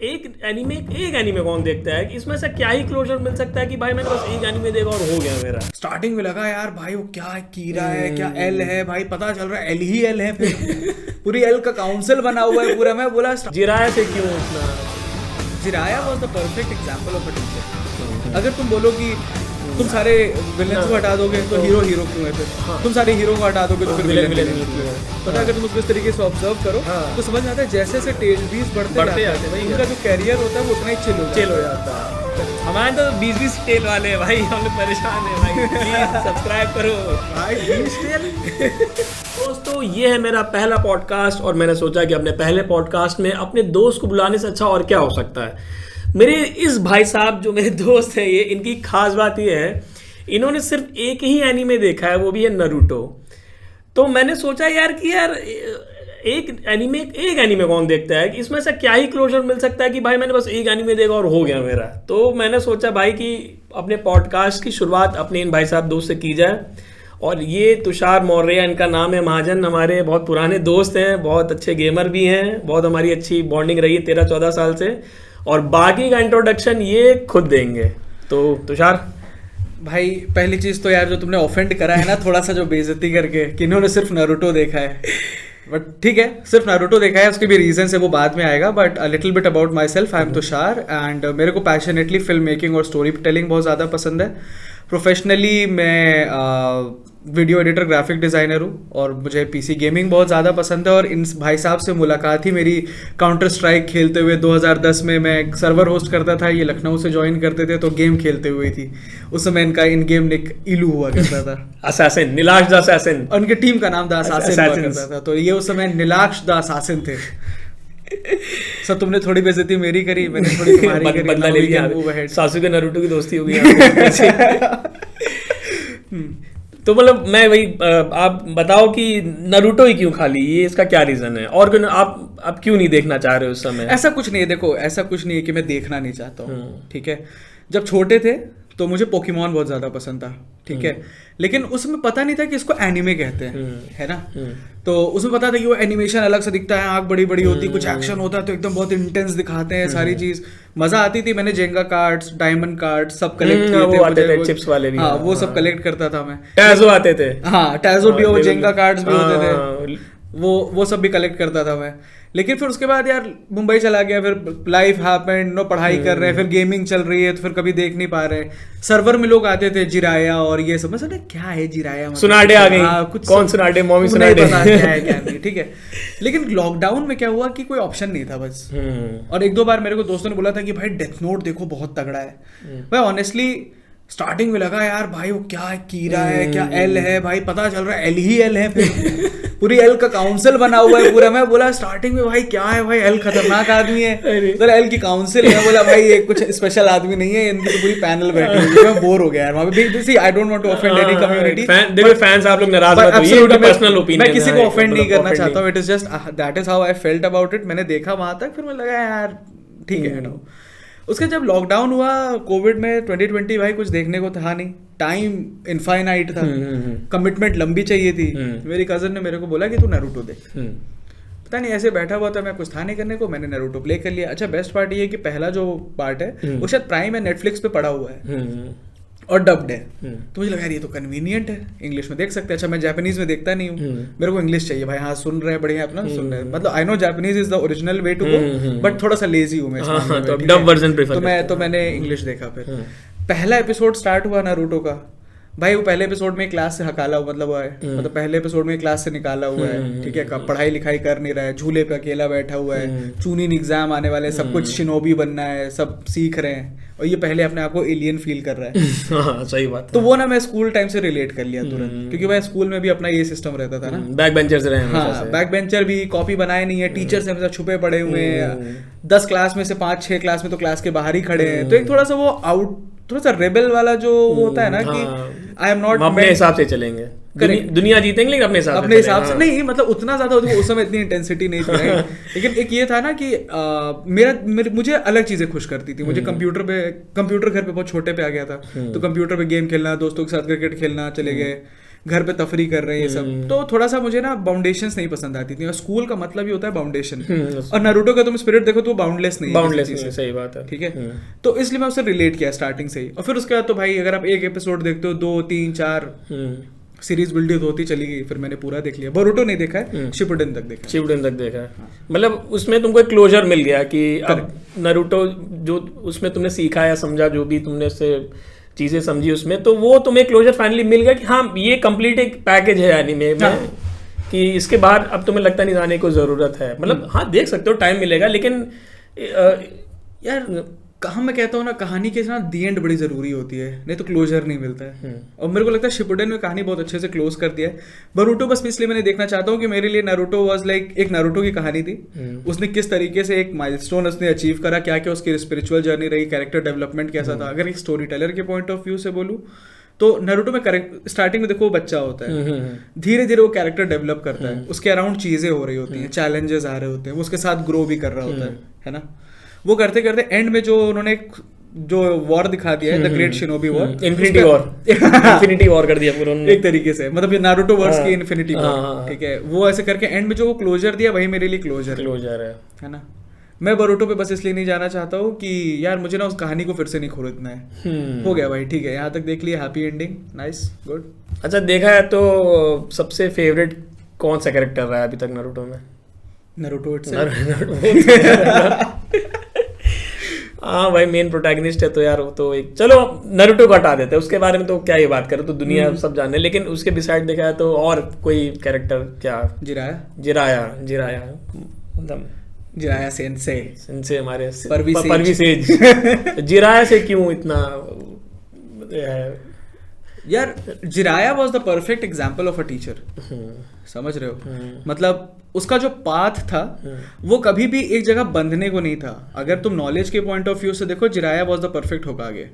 एक एनीमे कौन देखता है? इसमें से क्या ही क्लोजर मिल सकता है कि भाई मैंने बस एक एनीमे देखा और हो गया मेरा। स्टार्टिंग में लगा यार भाई वो क्या कीरा है, क्या एल है, भाई पता चल रहा है एल ही एल है, फिर पूरी एल का काउंसिल बना हुआ है पूरा। मैं बोला जिराया से क्यों इतना? Jiraiya was the perfect example of a teacher. अगर तुम बोलो कि तुम सारे विलेंस को हटा दोगे तो हीरो क्यों है, फिर तुम सारे हीरो को हटा दोगे तो फिर विलेन क्यों है? पता है, अगर तुम उसको इस तरीके से ऑब्जर्व करो तो समझ में आता है जैसे जैसे टेल 20 बढ़ते जाते हैं उनका जो कैरियर होता है वो उतना ही चिल हो जाता है। हमारे तो 20 टेल वाले हैं भाई, हम लोग परेशान हैं भाई। प्लीज सब्सक्राइब करो भाई 20 टेल। दोस्तों ये है मेरा पहला पॉडकास्ट और मैंने सोचा कि अपने पहले पॉडकास्ट में अपने दोस्त को बुलाने से अच्छा और क्या हो सकता है। मेरे इस भाई साहब जो मेरे दोस्त हैं, ये इनकी खास बात ये है इन्होंने सिर्फ एक ही एनीमे देखा है, वो भी है नारुतो। तो मैंने सोचा यार कि यार एक एनीमे कौन देखता है? इसमें से क्या ही क्लोजर मिल सकता है कि भाई मैंने बस एक एनीमे देखा और हो गया मेरा। तो मैंने सोचा भाई कि अपने पॉडकास्ट की शुरुआत अपने इन भाई साहब दोस्त से की जाए। और ये तुषार मौर्य इनका नाम है, महाजन हमारे बहुत पुराने दोस्त हैं, बहुत अच्छे गेमर भी हैं, बहुत हमारी अच्छी बॉन्डिंग रही है 13-14 साल से। और बाकी का इंट्रोडक्शन ये खुद देंगे। तो तुषार भाई पहली चीज तो यार जो तुमने ऑफेंड करा है ना थोड़ा सा, जो बेइज्जती करके कि इन्होंने सिर्फ नारुतो देखा है, बट ठीक है सिर्फ नारुतो देखा है, उसके भी रीजन है वो बाद में आएगा। But a little bit about my self, I am Tushar and मेरे को पैशनेटली फिल्म मेकिंग और स्टोरी टेलिंग बहुत ज़्यादा पसंद है। प्रोफेशनली मैं वीडियो एडिटर, ग्राफिक डिज़ाइनर हूँ और मुझे पीसी गेमिंग बहुत ज़्यादा पसंद है। और इन भाई साहब से मुलाकात ही मेरी काउंटर स्ट्राइक खेलते हुए 2010 में, मैं एक सर्वर होस्ट करता था, ये लखनऊ से ज्वाइन करते थे तो गेम खेलते हुए थी। उस समय इनका इन गेम निक इलू हुआ करता था। असैसिन, नीलाक्ष द असैसिन, उनके टीम का नाम द असैसिन हुआ करता था, तो ये उस समय नीलाक्ष द असैसिन थे। सर तुमने थोड़ी बेइज्जती मेरी करी, मैंने थोड़ी तुम्हारी करी, बदला ले लिया। सासू के नारुतो की दोस्ती हो गई। तो मतलब मैं वही, आप बताओ कि नारुतो ही क्यों खाली, ये इसका क्या रीजन है? और क्यों आप क्यों नहीं देखना चाह रहे हो उस समय? ऐसा कुछ नहीं है, देखो ऐसा कुछ नहीं है कि मैं देखना नहीं चाहता हूँ, ठीक है। जब छोटे थे तो मुझे पोकेमॉन बहुत ज्यादा पसंद था, ठीक है, लेकिन उसमें पता नहीं था कि इसको एनिमे कहते हैं, है ना। तो उसमें पता था कि वो एनिमेशन अलग से दिखता है, आंख बड़ी बड़ी होती, कुछ एक्शन होता है तो एकदम बहुत इंटेंस दिखाते हैं, सारी चीज मजा आती थी। मैंने जेंगा कार्ड्स, डायमंड कार्ड्स सब कलेक्ट किए थे, चिप्स वाले भी, हाँ वो सब कलेक्ट करता था मैं। टैजो आते थे, हाँ टैजो भी, वो जेंगा कार्ड्स भी होते थे, वो सब भी कलेक्ट करता था मैं। लेकिन फिर उसके बाद यार मुंबई चला गया, फिर लाइफ हैपेंड, नो पढ़ाई कर रहे हैं, फिर गेमिंग चल रही है तो फिर कभी देख नहीं पा रहे। सर्वर में लोग आते थे जिराया और ये सब, मैं क्या है जिराया, मतलब सुनाडे आ गई, कुछ कौन सुनाडे, मॉमी सुनाडे, पता क्या है क्या नहीं, ठीक है। लेकिन लॉकडाउन में क्या हुआ कि कोई ऑप्शन नहीं था बस। और एक दो बार मेरे को दोस्तों ने बोला था कि भाई डेथ नोट देखो बहुत तगड़ा है। भाई ऑनेस्टली स्टार्टिंग में लगा यार भाई वो क्या कीरा है, क्या एल है, भाई पता चल रहा है एल ही एल है, फिर पूरी एल का काउंसिल बना हुआ है पूरा। मैं बोला स्टार्टिंग में भाई क्या है भाई, एल खतरनाक आदमी है, तो एल की काउंसिल है। बोला भाई ये कुछ स्पेशल आदमी नहीं है, इनकी तो पूरी पैनल बैठी हुई है। मैं बोर हो गया यार वहां पे। See I don't want to offend any community, देखो फैंस आप लोग नाराज मत होइए, ये पर्सनल ओपिनियन है, मैं किसी को ऑफेंड नहीं करना चाहता हूं, it is just that is how I felt about it. मैंने देखा वहां तक, फिर मुझे लगा यार ठीक है हटाओ। उसके जब लॉकडाउन हुआ कोविड में 2020, भाई कुछ देखने को था नहीं, टाइम इनफाइनाइट था, कमिटमेंट लंबी चाहिए थी। मेरी कजन ने मेरे को बोला कि तू नारुतो देख। पता नहीं ऐसे बैठा हुआ था मैं, कुछ था नहीं करने को, मैंने नारुतो प्ले कर लिया। अच्छा बेस्ट पार्ट ये कि पहला जो पार्ट है वो शायद प्राइम है, नेटफ्लिक्स पे पड़ा हुआ है और डब्ड है। तो मुझे लगा यार ये तो कन्वीनियंट है, इंग्लिश में देख सकते हैं। अच्छा मैं जापानीज में देखता नहीं हूँ, मेरे को इंग्लिश चाहिए भाई। हाँ सुन रहे हैं बढ़िया अपना सुन रहे हैं, मतलब I know Japanese is the original way to go, but थोड़ा सा लेजी हूँ मैं, तो डब वर्जन प्रेफर। तो मैंने इंग्लिश देखा। फिर पहला एपिसोड स्टार्ट हुआ नारुतो का, भाई वो पहले एपिसोड में क्लास से हकाला हुआ, मतलब पहले एपिसोड में क्लास से निकाला हुआ है, ठीक है, पढ़ाई लिखाई कर नहीं रहा है, झूले पे अकेला बैठा हुआ है, चूनिन एग्जाम आने वाले, सब कुछ शिनोबी बनना है, सब सीख रहे हैं और ये पहले अपने आप को एलियन फील कर रहा है। हाँ, सही बात। तो वो ना मैं स्कूल टाइम से रिलेट कर लिया तुरंत, क्योंकि भाई स्कूल में भी अपना ये सिस्टम रहता था ना, बैक बेंचर्स रहे हैं। हाँ बैक बेंचर भी, कॉपी बनाए नहीं है, टीचर से हमेशा छुपे पड़े हुए हैं, 10 क्लास में से 5-6 क्लास में तो क्लास के बाहर ही खड़े हैं। तो एक थोड़ा सा वो थोड़ा सा रेबल वाला जो होता है ना कि आई एम नॉट, अपने हिसाब से चलेंगे, दुनिया जीतेंगे लेकिन अपने हिसाब से नहीं, मतलब उतना ज्यादा उस समय इतनी इंटेंसिटी नहीं थी। लेकिन एक ये था ना कि मुझे अलग चीजें खुश करती थी। मुझे कंप्यूटर घर पे बहुत छोटे पे आ गया था, तो कंप्यूटर पे गेम खेलना, दोस्तों के साथ क्रिकेट खेलना चले गए, घर पे तफरी कर रहे हैं ये सब, तो थोड़ा सा मुझे ना बाउंडेशंस नहीं पसंद आती थी, और स्कूल का मतलब ही होता है बाउंडेशन, और नारुतो का तुम स्पिरिट देखो तो बाउंडलेस नहीं है, बाउंडलेस नहीं, सही बात है, ठीक है। तो इसलिए मैं उससे रिलेट किया स्टार्टिंग से ही, और फिर उसके बाद तो भाई अगर आप एक एपिसोड देखते हो 2 3 4 सीरीज बिल्ड होती चली गई, फिर मैंने पूरा देख लिया। बोरुतो नहीं देखा है, शिपुडेन तक देखा है। शिपुडेन तक देखा है, मतलब उसमें तुमको एक क्लोजर मिल गया कि अब नारुतो जो उसमें तुमने सीखा या समझा, जो भी तुमने उससे चीजें समझी उसमें, तो वो तुम्हें क्लोजर फाइनली मिल गया कि हाँ ये कंप्लीट एक पैकेज है एनीमे में, कि इसके बाद अब तुम्हें लगता नहीं जाने को जरूरत है, मतलब हाँ देख सकते हो, टाइम मिलेगा, लेकिन यार कहाँ मैं कहता हूँ ना, कहानी के साथ दी एंड बड़ी जरूरी होती है, नहीं तो क्लोजर नहीं मिलता है। और मेरे को लगता है शिपुडेन में कहानी बहुत अच्छे से क्लोज कर दिया है। बोरुतो बस इसलिए मैंने देखना चाहता हूँ कि मेरे लिए नारुतो वाज लाइक एक नारुतो की कहानी थी, उसने किस तरीके से एक माइलस्टोन उसने अचीव करा, क्या क्या उसकी स्पिरिचुअल जर्नी रही, कैरेक्टर डेवलपमेंट कैसा था। अगर एक स्टोरी टेलर के पॉइंट ऑफ व्यू से बोलूँ तो नारुतो में स्टार्टिंग में देखो वो बच्चा होता है, धीरे धीरे वो कैरेक्टर डेवलप करता है, उसके अराउंड चीजें हो रही होती हैं, चैलेंजेस आ रहे होते हैं, वो उसके साथ ग्रो भी कर रहा होता है ना। वो करते करते एंड में जो उन्होंने जो वॉर दिखा दिया है, the great shinobi war, infinity war कर दिया पूरा एक तरीके से, मतलब ये नारुतो वर्स की इन्फिनिटी वॉर, ठीक है। वो ऐसे करके एंड में जो वो क्लोजर दिया, वही मेरे लिए क्लोजर है ना। मैं बोरुतो पे बस इसलिए नहीं जाना चाहता हूँ कि यार मुझे ना उस कहानी को फिर से नहीं खोलना है, हो गया भाई, ठीक है, यहाँ तक देख लिया, हैप्पी एंडिंग, नाइस, गुड। अच्छा, देखा है तो सबसे फेवरेट कौन सा कैरेक्टर रहा है अभी तक नारुतो में? नारुतो हाँ भाई, मेन प्रोटैगनिस्ट है तो यार वो तो एक, चलो नारुतो को हटा देते हैं, उसके बारे में तो क्या ही बात करो, तो दुनिया सब जाने, लेकिन उसके बिसाइड देखा है तो और कोई कैरेक्टर क्या? जिराया सेंसे हमारे परवी सेज जिराया से क्यों इतना यार? Jiraiya was the perfect example of a teacher, समझ रहे हो? मतलब उसका जो पाथ था वो कभी भी एक जगह बंधने को नहीं था। अगर तुम नॉलेज के पॉइंट ऑफ व्यू से देखो, जिराया वाज द परफेक्ट होकागे,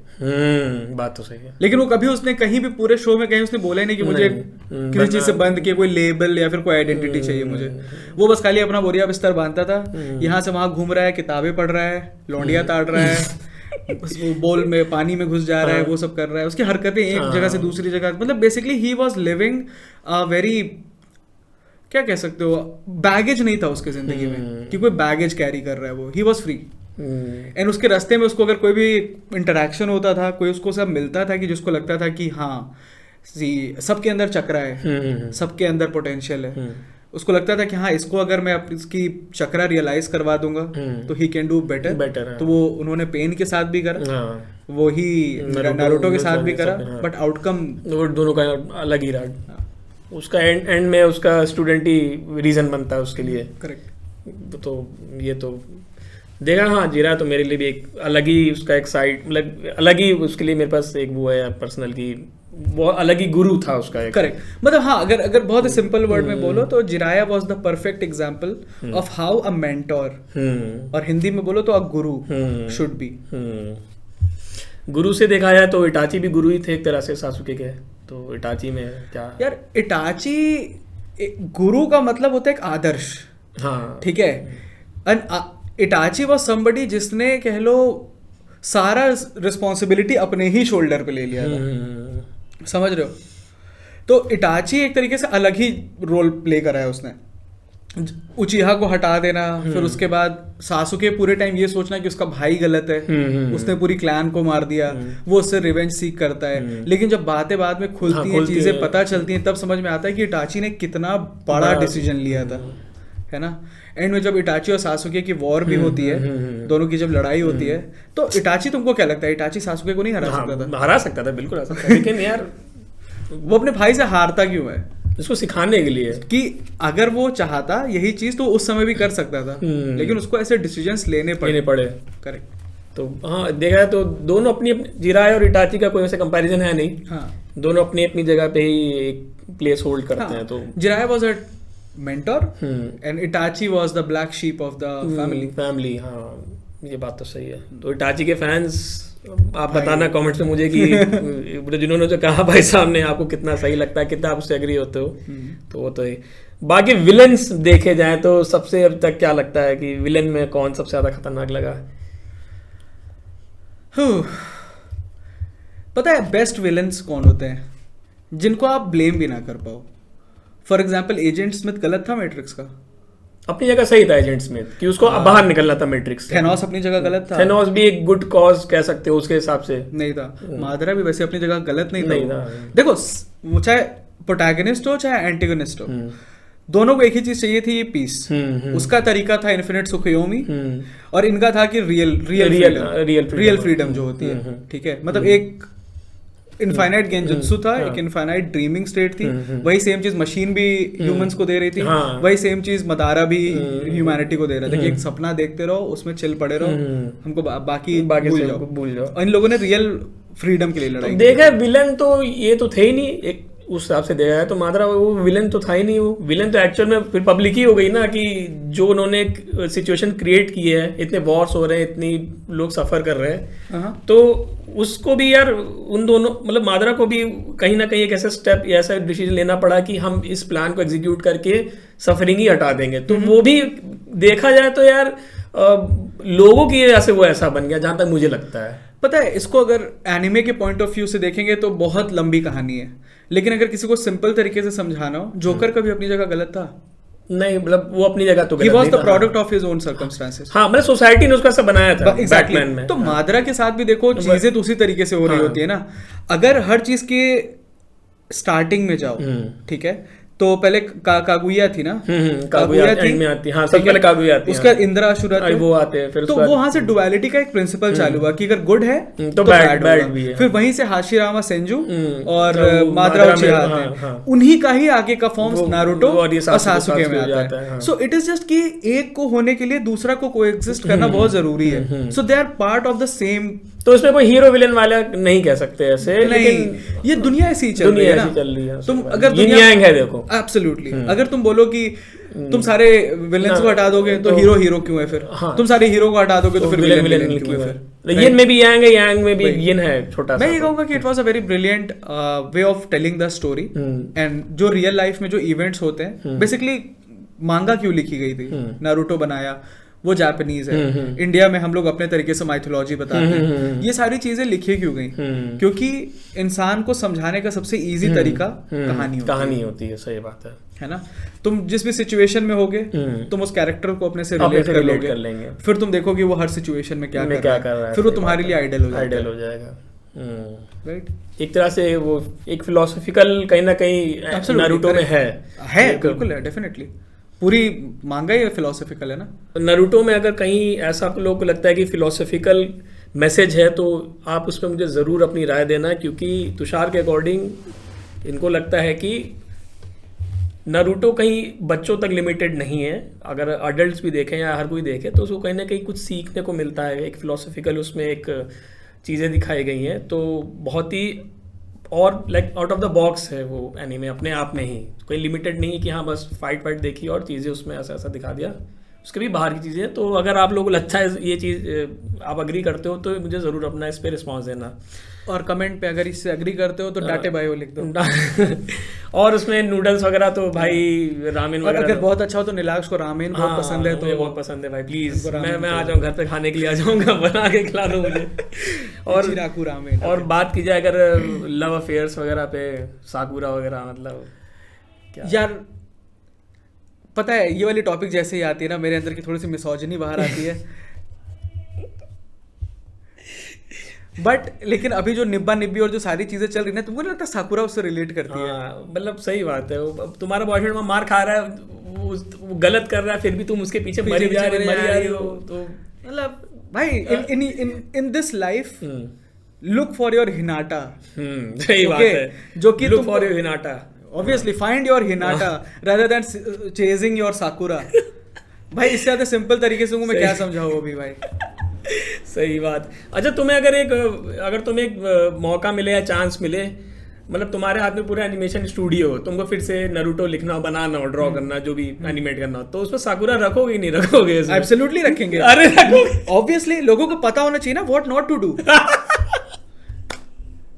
बात तो सही है। लेकिन वो कभी उसने कहीं भी पूरे शो में कहीं उसने बोला ही नहीं कि मुझे किसी चीज से बंध के कोई लेबल या फिर कोई आइडेंटिटी चाहिए मुझे। वो बस खाली अपना बोरिया बिस्तर बांधता था, यहाँ से वहां घूम रहा है, किताबें पढ़ रहा है, लौंडिया ताड़ रहा है, वो बोल में पानी में घुस जा रहा है, वो सब कर रहा है, उसकी हरकतें एक जगह से दूसरी जगह, मतलब basically he was living a very, क्या कह सकते हो, बैगेज नहीं था उसके जिंदगी में कि कोई बैगेज कैरी कर रहा है, वो ही वाज फ्री। एंड उसके रास्ते में उसको अगर कोई भी इंटरेक्शन होता था, कोई उसको सब मिलता था कि जिसको लगता था कि हाँ सबके अंदर चक्रा है, सबके अंदर पोटेंशियल है, उसको लगता था कि हाँ इसको अगर मैं इसकी चक्रा रियलाइज करवा दूंगा तो ही कैन डू बेटर। तो वो उन्होंने पेन के साथ भी करा, वो ही नारुतो के साथ भी करा, बट आउटकम दोनों का अलग ही रहा। उसका एंड में उसका स्टूडेंट ही रीजन बनता है उसके लिए, करेक्ट। तो ये तो देखा, हाँ जीरा तो मेरे लिए भी एक अलग ही उसका एक साइड, मतलब अलग ही उसके लिए मेरे पास एक वो है पर्सनल की, वो अलग ही गुरु था उसका एक, करेक्ट। मतलब हाँ, अगर बहुत ही सिंपल वर्ड में बोलो तो Jiraiya was the perfect example of how a mentor, और हिंदी में बोलो तो अ गुरु शुड बी। गुरु से देखा जाए तो इटाची भी गुरु ही थे एक तरह से सासुके के, तो इटाची में क्या यार, इटाची गुरु का मतलब होता है एक आदर्श, हाँ ठीक है। इटाची वाज समबडी जिसने कह लो सारा रिस्पॉन्सिबिलिटी अपने ही शोल्डर पे ले लिया था, समझ रहे हो? तो इटाची एक तरीके से अलग ही रोल प्ले करा है उसने, उचिहा को हटा देना, फिर उसके बाद सासुके पूरे टाइम ये सोचना कि उसका भाई गलत है, उसने पूरी क्लैन को मार दिया, वो उससे रिवेंज सीख करता है, लेकिन जब बातें बाद में खुलती हैं, चीजें पता चलती हैं, तब समझ में आता है कि इटाची ने कितना बड़ा डिसीजन लिया था, है ना। एंड में जब इटाची और सासुके की वॉर भी होती है, दोनों की जब लड़ाई होती है, तो इटाची, तुमको क्या लगता है इटाची सासुके को नहीं हरा सकता था? हरा सकता था, बिल्कुल हरा सकता था, लेकिन यार वो अपने भाई से हारता क्यों है? उसको सिखाने के लिए कि अगर वो चाहता यही चीज तो उस समय भी कर सकता था, लेकिन उसको ऐसे डिसीजंस लेने पड़े। करेक्ट। तो हाँ देखा है तो दोनों अपनी जिराया और इटाची का कोई वैसे कंपैरिजन है नहीं, हाँ दोनों दोनों अपनी अपनी जगह पे ही एक प्लेस होल्ड करते हैं। तो Jiraiya was a mentor and Itachi was the black sheep of the family. हाँ ये बात तो सही है। तो इटाची के फैंस आप बताना कमेंट्स में मुझे कि जिन्होंने जो कहा भाई साहब ने, आपको कितना सही लगता है, कितना आप उससे एग्री होते हो। तो वो तो है। बाकी विलेन्स देखे जाए तो सबसे अब तक क्या लगता है कि विलेन में कौन सबसे ज्यादा खतरनाक लगा? पता है बेस्ट विलेन्स कौन होते हैं? जिनको आप ब्लेम भी ना कर पाओ। फॉर एग्जाम्पल एजेंट स्मिथ गलत था मैट्रिक्स का, अपनी जगह सही था एजेंट स्मिथ कि उसको बाहर निकलना था मैट्रिक्स से। थेनोस अपनी जगह गलत था। थेनोस भी एक गुड कॉज कह सकते हो उसके हिसाब से। नहीं था। मादरा भी वैसे अपनी जगह गलत नहीं नहीं था। था। देखो वो चाहे प्रोटैगनिस्ट हो चाहे एंटेगनिस्ट हो, दोनों को एक ही चीज चाहिए थी, ये पीस। उसका तरीका था इन्फिनिट सुखयोमी और इनका था कि रियल फ्रीडम जो होती है, ठीक है, मतलब एक इनफाइनाइट गेंजुत्सु था, एक इनफाइनाइट ड्रीमिंग स्टेट थी। वही सेम चीज मशीन भी ह्यूमंस को दे रही थी, वही सेम चीज मदारा भी ह्यूमैनिटी को दे रहा था कि एक सपना देखते रहो, उसमें चिल पड़े रहो, हमको बाकी भूल जाओ। और इन लोगों ने रियल फ्रीडम के लिए लड़ाई देखा। विलन तो ये तो थे ही नहीं, एक उस हिसाब से देखा है तो मादरा वो विलन तो था ही नहीं। वो विलन तो एक्चुअल में फिर पब्लिक ही हो गई ना, कि जो उन्होंने सिचुएशन क्रिएट की है, इतने वॉर्स हो रहे हैं, इतनी लोग सफर कर रहे हैं, तो उसको भी यार उन दोनों मतलब मादरा को भी कहीं ना कहीं एक ऐसा स्टेप या ऐसा डिसीजन लेना पड़ा कि हम इस प्लान को एग्जीक्यूट करके सफरिंग ही हटा देंगे। तो वो भी देखा जाए तो यार लोगों की वजह से वो ऐसा बन गया, जहां तक मुझे लगता है। पता है, इसको अगर एनिमे के पॉइंट ऑफ व्यू से देखेंगे तो बहुत लंबी कहानी है, लेकिन अगर किसी को सिंपल तरीके से समझाना हो, जोकर का भी अपनी जगह गलत था। नहीं मतलब वो अपनी जगह तो He was the product of his own circumstances। हाँ मतलब सोसाइटी ने उसका सब बनाया था exactly। बैटमैन में। तो मादरा के साथ भी देखो चीजें तो उसी तरीके से हो रही होती है ना। अगर हर चीज के स्टार्टिंग में जाओ, ठीक है, तो पहले कागुया थी ना, कागुया थी में आती, हाँ सबसे पहले कागुया आती, उसका इंद्रा असुर वो आते हैं, फिर तो वो वहां से डुअलिटी का एक प्रिंसिपल चालू हुआ कि अगर गुड है तो बैड भी है। फिर वहीं से हाशिरामा सेंजू और मादरा उचिहा आते हैं, उन्हीं का ही आगे का फॉर्म नारुतो और सासुके में आता है। सो इट इज जस्ट कि एक को होने के लिए दूसरा को कोएग्जिस्ट करना बहुत जरूरी है। So they are part of the same. तो इसमें कोई हीरो विलेन वाला नहीं कह सकते ऐसे, लेकिन ये दुनिया ऐसी चल रही है ना। तुम अगर दुनिया है देखो, एब्सोल्युटली, अगर तुम बोलो कि तुम सारे विलेन्स को हटा दोगे तो हीरो क्यों है फिर? तुम सारे हीरो को हटा दोगे तो फिर विलेन क्यों है फिर? यिन में भी यांग है, यांग में भी यिन है छोटा सा। मैं ये कहूंगा कि it was a very brilliant way of telling the story. And जो रियल लाइफ में जो इवेंट्स होते हैं, बेसिकली मांगा क्यों लिखी गई थी, नारुतो बनाया, वो जापानीज है, इंडिया में हम लोग अपने तरीके से माइथोलॉजी बताते हैं, ये सारी चीजें लिखी क्यों गई? क्योंकि इंसान को समझाने का सबसे इजी तरीका कहानी होती है। सही बात है ना। तुम जिस भी सिचुएशन में होगे, तुम उस कैरेक्टर को अपने से रिलेट कर लेंगे, फिर तुम देखोगे वो हर सिचुएशन में क्या कर रहा है, फिर वो तुम्हारे लिए आइडल हो जाएगा। राइट, एक तरह से वो एक फिलोसॉफिकल कहीं ना कहीं नारुतो में है बिल्कुल है, डेफिनेटली पूरी मांगा ही फिलोसॉफिकल है ना। नारुतो में अगर कहीं ऐसा आप लोगों को लगता है कि फिलोसॉफिकल मैसेज है, तो आप उस पर मुझे ज़रूर अपनी राय देना, क्योंकि तुषार के अकॉर्डिंग इनको लगता है कि नारुतो कहीं बच्चों तक लिमिटेड नहीं है। अगर अडल्ट्स भी देखें या हर कोई देखे तो उसको कहीं ना कहीं कुछ सीखने को मिलता है। एक फिलोसॉफिकल उसमें एक चीज़ें दिखाई गई हैं, तो बहुत ही और like out of the box है वो एनीमे अपने आप में ही। कोई लिमिटेड नहीं कि हाँ बस फाइट देखी और चीज़ें उसमें ऐसा ऐसा दिखा दिया, उसके भी बाहर की चीज़ें। तो अगर आप लोगों को अच्छा है ये चीज़, आप अग्री करते हो तो मुझे ज़रूर अपना इस पर रिस्पॉन्स देना, और कमेंट पे अगर इससे एग्री करते हो तो डाटे भाई वो लिख दो। और उसमें नूडल्स वगैरह तो भाई रामेन वगैरह, अगर बहुत अच्छा हो तो नीलाक्ष को रामेन बहुत पसंद है, तो बहुत पसंद है भाई, प्लीज मैं आ जाऊँ घर पे खाने के लिए, आ जाऊँगा, बना के खिला दो मुझे। और रामेन। और बात की जाए अगर लव अफेयर्स वगैरह पे, साकुरा वगैरह, मतलब क्या यार पता है, ये वाली टॉपिक जैसे ही आती है ना, मेरे अंदर की थोड़ी सी मिसोजिनी बाहर आती है। बट लेकिन अभी जो निब्बा निब्बी और जो सारी चीजें चल रही है, तुमको नहीं लगता साकुरा उससे रिलेट करती है? मतलब सही बात है, तुम्हारा बॉयफ्रेंड मार खा रहा है, वो गलत कर रहा है, फिर भी तुम उसके पीछे मरी जा रही हो, तो मतलब भाई in this life look for your Hinata. सही बात है, जो कि look for your Hinata, obviously find your Hinata rather than chasing your साकुरा। भाई इससे ज्यादा सिंपल तरीके से मैं क्या समझाऊं अभी भाई। सही बात। अच्छा अगर तुम्हें एक मौका मिले या चांस मिले, मतलब तुम्हारे हाथ में पूरा एनिमेशन स्टूडियो हो, तुमको फिर से नारुतो लिखना हो, बनाना हो, ड्रॉ करना, जो भी एनिमेट करना हो, तो उसमें साकुरा रखोगे ही नहीं रखोगे? एब्सोल्युटली रखेंगे। अरे रखोगे, ऑब्वियसली लोगों को पता होना चाहिए ना व्हाट नॉट टू डू।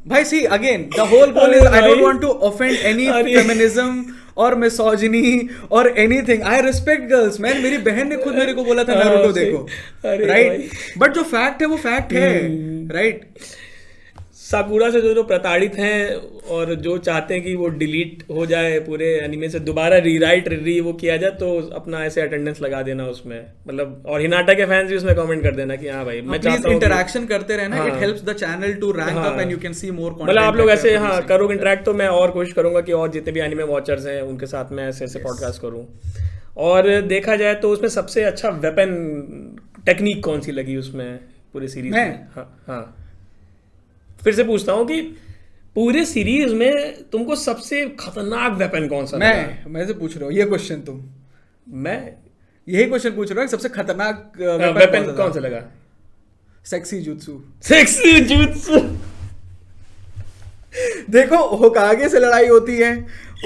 भाई see again the whole goal is I don't want to offend any feminism और मिसोजिनी और anything. I respect girls man. मेरी बहन ने खुद मेरे को बोला था नारुतो देखो, राइट? बट जो फैक्ट है वो फैक्ट है, राइट? साकुरा से जो प्रताड़ित हैं और जो चाहते हैं कि वो डिलीट हो जाए पूरे एनिमे से, दोबारा रीराइट वो किया जाए, तो अपना ऐसे अटेंडेंस लगा देना उसमें, मतलब और हिनाटा के फैंस भी उसमें कमेंट कर देना कि हाँ भाई मैं चाहता हूँ इंटरेक्शन करते रहना, it helps the channel to rank up and you can see more content. मतलब आप लोग ऐसे हाँ करोगे इंटरेक्ट, तो मैं और कोशिश करूंगा कि और जितने भी एनिमे वॉचर्स हैं उनके साथ मैं ऐसे ऐसे पॉडकास्ट करूँ। और देखा जाए तो उसमें सबसे अच्छा वेपन टेक्निक कौन सी लगी उसमें पूरी सीरीज में? हाँ फिर से पूछता हूँ कि पूरे सीरीज में तुमको सबसे खतरनाक वेपन कौन सा लगा? मैं से पूछ रहा हूँ ये क्वेश्चन, मैं यही क्वेश्चन पूछ रहा हूँ, सबसे खतरनाक वेपन कौन सा लगा? Sexy jutsu. सेक्सी जुत्सु देखो होकागे से लड़ाई होती है,